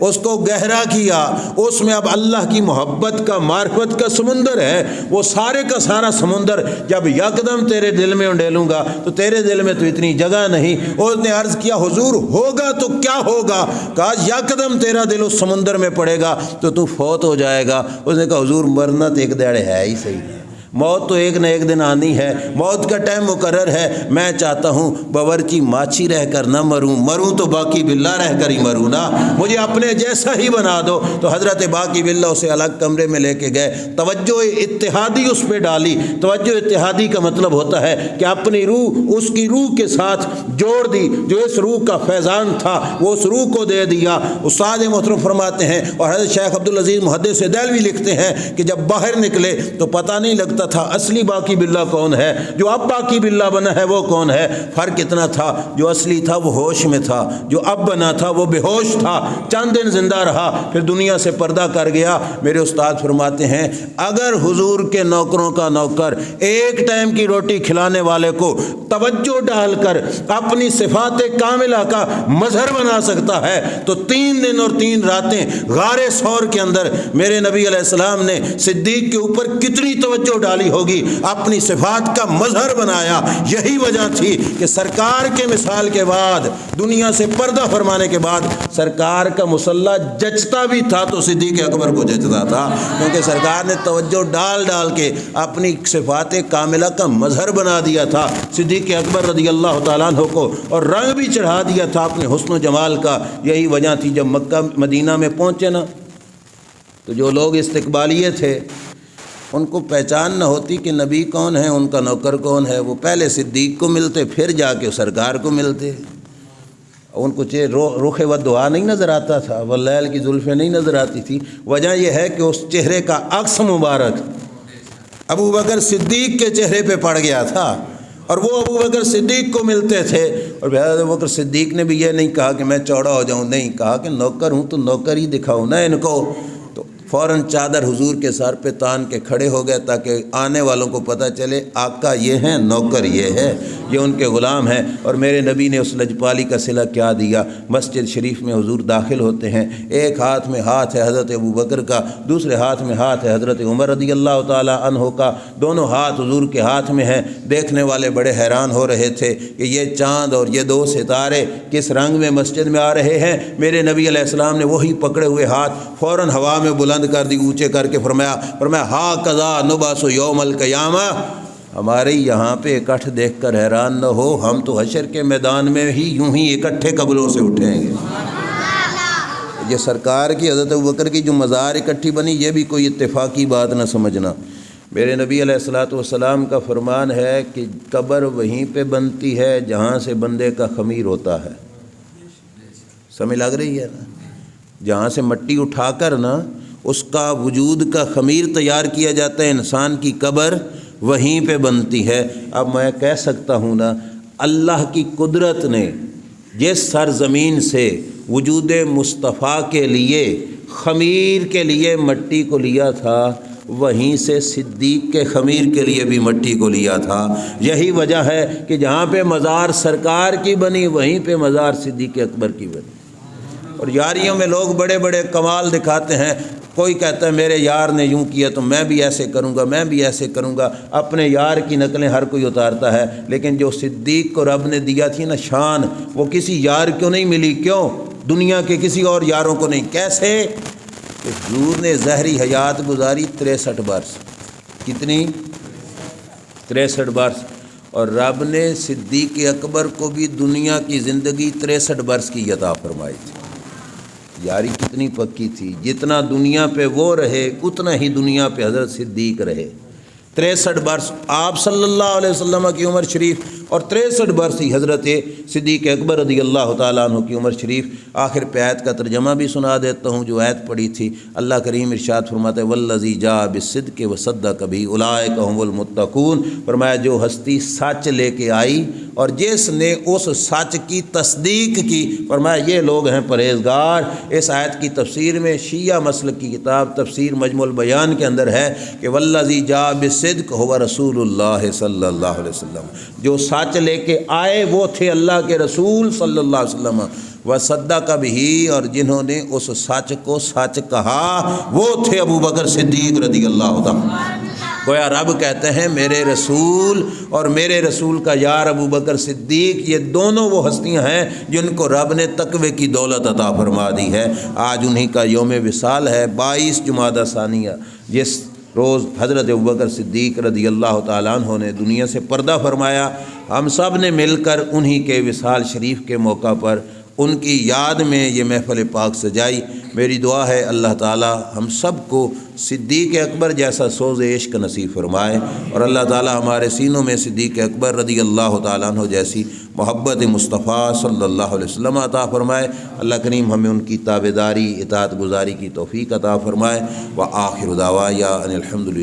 اس کو گہرا کیا، اس میں اب اللہ کی محبت کا معرفت کا سمندر ہے۔ وہ سارے کا سارا سمندر جب یکدم تیرے دل میں انڈیلوں گا تو تیرے دل میں تو اتنی جگہ نہیں۔ اس نے عرض کیا حضور ہوگا تو کیا ہوگا؟ کہا یکدم تیرا دل اس سمندر میں پڑے گا تو فوت ہو جائے گا۔ اس نے کہا حضور مرنا تو ایک دیڑے ہے ہی صحیح، موت تو ایک نہ ایک دن آنی ہے، موت کا ٹائم مقرر ہے۔ میں چاہتا ہوں باورچی ماچھی رہ کر نہ مروں، مروں تو باقی باللہ رہ کر ہی مروں نا، مجھے اپنے جیسا ہی بنا دو۔ تو حضرت باقی باللہ اسے الگ کمرے میں لے کے گئے، توجہ اتحادی اس پہ ڈالی۔ توجہ اتحادی کا مطلب ہوتا ہے کہ اپنی روح اس کی روح کے ساتھ جوڑ دی، جو اس روح کا فیضان تھا وہ اس روح کو دے دیا۔ استاد محترم فرماتے ہیں اور حضرت شیخ عبدالعزیز محدث دہلوی لکھتے ہیں کہ جب باہر نکلے تو پتہ نہیں لگتا تھا اصلی باقی باللہ کون ہے، جو اب باقی باللہ بنا ہے وہ کون ہے۔ فرق اتنا تھا جو اصلی تھا وہ ہوش میں تھا، جو اب بنا تھا وہ بے ہوش تھا۔ چند دن زندہ رہا پھر دنیا سے پردہ کر گیا۔ میرے استاد فرماتے ہیں اگر حضور کے نوکروں کا نوکر ایک ٹائم کی روٹی کھلانے والے کو توجہ ڈال کر اپنی صفات کاملہ کا مظہر بنا سکتا ہے تو 3 دن اور 3 راتیں غار ثور کے اندر میرے نبی علیہ السلام نے صدیق کے اوپر کتنی توجہ ڈالی ہوگی، اپنی صفات کا مظہر بنایا۔ یہی وجہ تھی کہ سرکار کے مثال کے بعد دنیا سے پردہ فرمانے کے بعد سرکار کا مصلح جچتا بھی تھا تو صدیق اکبر کو جچتا تھا، کیونکہ سرکار نے توجہ ڈال ڈال کے اپنی صفات کاملہ کا مظہر بنا دیا تھا صدیق اکبر رضی اللہ تعالیٰ عنہ کو، اور رنگ بھی چڑھا دیا تھا اپنے حسن و جمال کا۔ یہی وجہ تھی جب مکہ مدینہ میں پہنچے نا تو جو لوگ استقبالیے تھے ان کو پہچان نہ ہوتی کہ نبی کون ہے، ان کا نوکر کون ہے۔ وہ پہلے صدیق کو ملتے پھر جا کے سرکار کو ملتے، ان کو رخ و دعا نہیں نظر آتا تھا، واللیل کی زلفیں نہیں نظر آتی تھی۔ وجہ یہ ہے کہ اس چہرے کا عکس مبارک ابو بکر صدیق کے چہرے پہ پڑ گیا تھا، اور وہ ابو بکر صدیق کو ملتے تھے۔ اور حضرت ابو بکر صدیق نے بھی یہ نہیں کہا کہ میں چوڑا ہو جاؤں، نہیں، کہا کہ نوکر ہوں تو نوکر ہی دکھاؤں نا ان کو۔ تو فوراً چادر حضور کے سر پہ تان کے کھڑے ہو گئے تاکہ آنے والوں کو پتہ چلے آقا یہ ہیں، نوکر یہ ہے، یہ ان کے غلام ہیں۔ اور میرے نبی نے اس لجپالی کا صلہ کیا دیا۔ مسجد شریف میں حضور داخل ہوتے ہیں، ایک ہاتھ میں ہاتھ ہے حضرت ابو بکر کا، دوسرے ہاتھ میں ہاتھ ہے حضرت عمر رضی اللہ تعالیٰ عنہ کا، دونوں ہاتھ حضور کے ہاتھ میں ہیں۔ دیکھنے والے بڑے حیران ہو رہے تھے کہ یہ چاند اور یہ 2 ستارے کس رنگ میں مسجد میں آ رہے ہیں۔ میرے نبی علیہ السلام نے وہی پکڑے ہوئے ہاتھ فوراً ہوا میں بلند کر دی، اونچے کر کے فرمایا ہا قضا نباس یوم القیامہ، ہمارے یہاں پہ اکٹھ دیکھ کر حیران نہ ہو، ہم تو حشر کے میدان میں ہی یوں ہی اکٹھے قبروں سے اٹھیں گے۔ یہ سرکار کی حضرت ابوبکر کی جو مزار اکٹھی بنی یہ بھی کوئی اتفاقی بات نہ سمجھنا۔ میرے نبی علیہ الصلوۃ والسلام کا فرمان ہے کہ قبر وہیں پہ بنتی ہے جہاں سے بندے کا خمیر ہوتا ہے۔ سمجھ لگ رہی ہے نا؟ جہاں سے مٹی اٹھا کر نا اس کا وجود کا خمیر تیار کیا جاتا ہے، انسان کی قبر وہیں پہ بنتی ہے۔ اب میں کہہ سکتا ہوں نا، اللہ کی قدرت نے جس سرزمین سے وجود مصطفیٰ کے لیے خمیر کے لیے مٹی کو لیا تھا، وہیں سے صدیق کے خمیر کے لیے بھی مٹی کو لیا تھا۔ یہی وجہ ہے کہ جہاں پہ مزار سرکار کی بنی وہیں پہ مزار صدیق اکبر کی بنی۔ اور یاریوں میں لوگ بڑے بڑے کمال دکھاتے ہیں، کوئی کہتا ہے میرے یار نے یوں کیا تو میں بھی ایسے کروں گا، میں بھی ایسے کروں گا۔ اپنے یار کی نقلیں ہر کوئی اتارتا ہے، لیکن جو صدیق کو رب نے دیا تھی نا شان، وہ کسی یار کیوں نہیں ملی؟ کیوں؟ دنیا کے کسی اور یاروں کو نہیں۔ کیسے؟ کہ حضور نے ظاہری حیات گزاری 63 برس۔ کتنی؟ 63 برس۔ اور رب نے صدیق اکبر کو بھی دنیا کی زندگی 63 برس کی عطا فرمائی تھی۔ یاری کتنی پکی تھی، جتنا دنیا پہ وہ رہے اتنا ہی دنیا پہ حضرت صدیق رہے۔ 63 برس آپ صلی اللہ علیہ وسلم کی عمر شریف، اور 63 برس ہی حضرت صدیق اکبر رضی اللہ تعالیٰ عنہ کی عمر شریف۔ آخر پہ آیت کا ترجمہ بھی سنا دیتا ہوں جو آیت پڑھی تھی۔ اللہ کریم ارشاد فرماتے ہیں والذی جاء بالصدق وصدق بہ اولئک هم المتقون۔ فرمایا جو ہستی سچ لے کے آئی اور جس نے اس سچ کی تصدیق کی، فرمایا یہ لوگ ہیں پرہیزگار۔ اس آیت کی تفسیر میں شیعہ مسلک کی کتاب تفسیر مجموع البیان کے اندر ہے کہ والذی جاء بالصدق هو رسول اللہ صلی اللہ علیہ وسلم، جو سچ لے کے آئے وہ تھے اللہ کے رسول صلی اللہ علیہ وسلم۔ وصدق بہ، اور جنہوں نے اس سچ کو سچ کہا وہ تھے ابو بکر صدیق رضی اللہ تعالیٰ۔ گویا رب کہتے ہیں میرے رسول اور میرے رسول کا یار ابو بکر صدیق، یہ دونوں وہ ہستیاں ہیں جن کو رب نے تقوی کی دولت عطا فرما دی ہے۔ آج انہی کا یوم وصال ہے، 22 جمادی ثانیہ، جس روز حضرت ابوبکر صدیق رضی اللہ تعالیٰ عنہ نے دنیا سے پردہ فرمایا۔ ہم سب نے مل کر انہی کے وصال شریف کے موقع پر ان کی یاد میں یہ محفل پاک سجائی۔ میری دعا ہے اللہ تعالیٰ ہم سب کو صدیق اکبر جیسا سوز عشق نصیب فرمائے، اور اللہ تعالیٰ ہمارے سینوں میں صدیق اکبر رضی اللہ تعالیٰ عنہ جیسی محبت مصطفیٰ صلی اللہ علیہ وسلم عطا فرمائے۔ اللہ کریم ہمیں ان کی تابعداری اطاعت گزاری کی توفیق عطا فرمائے۔ وآخر دعوایا ان الحمد للہ۔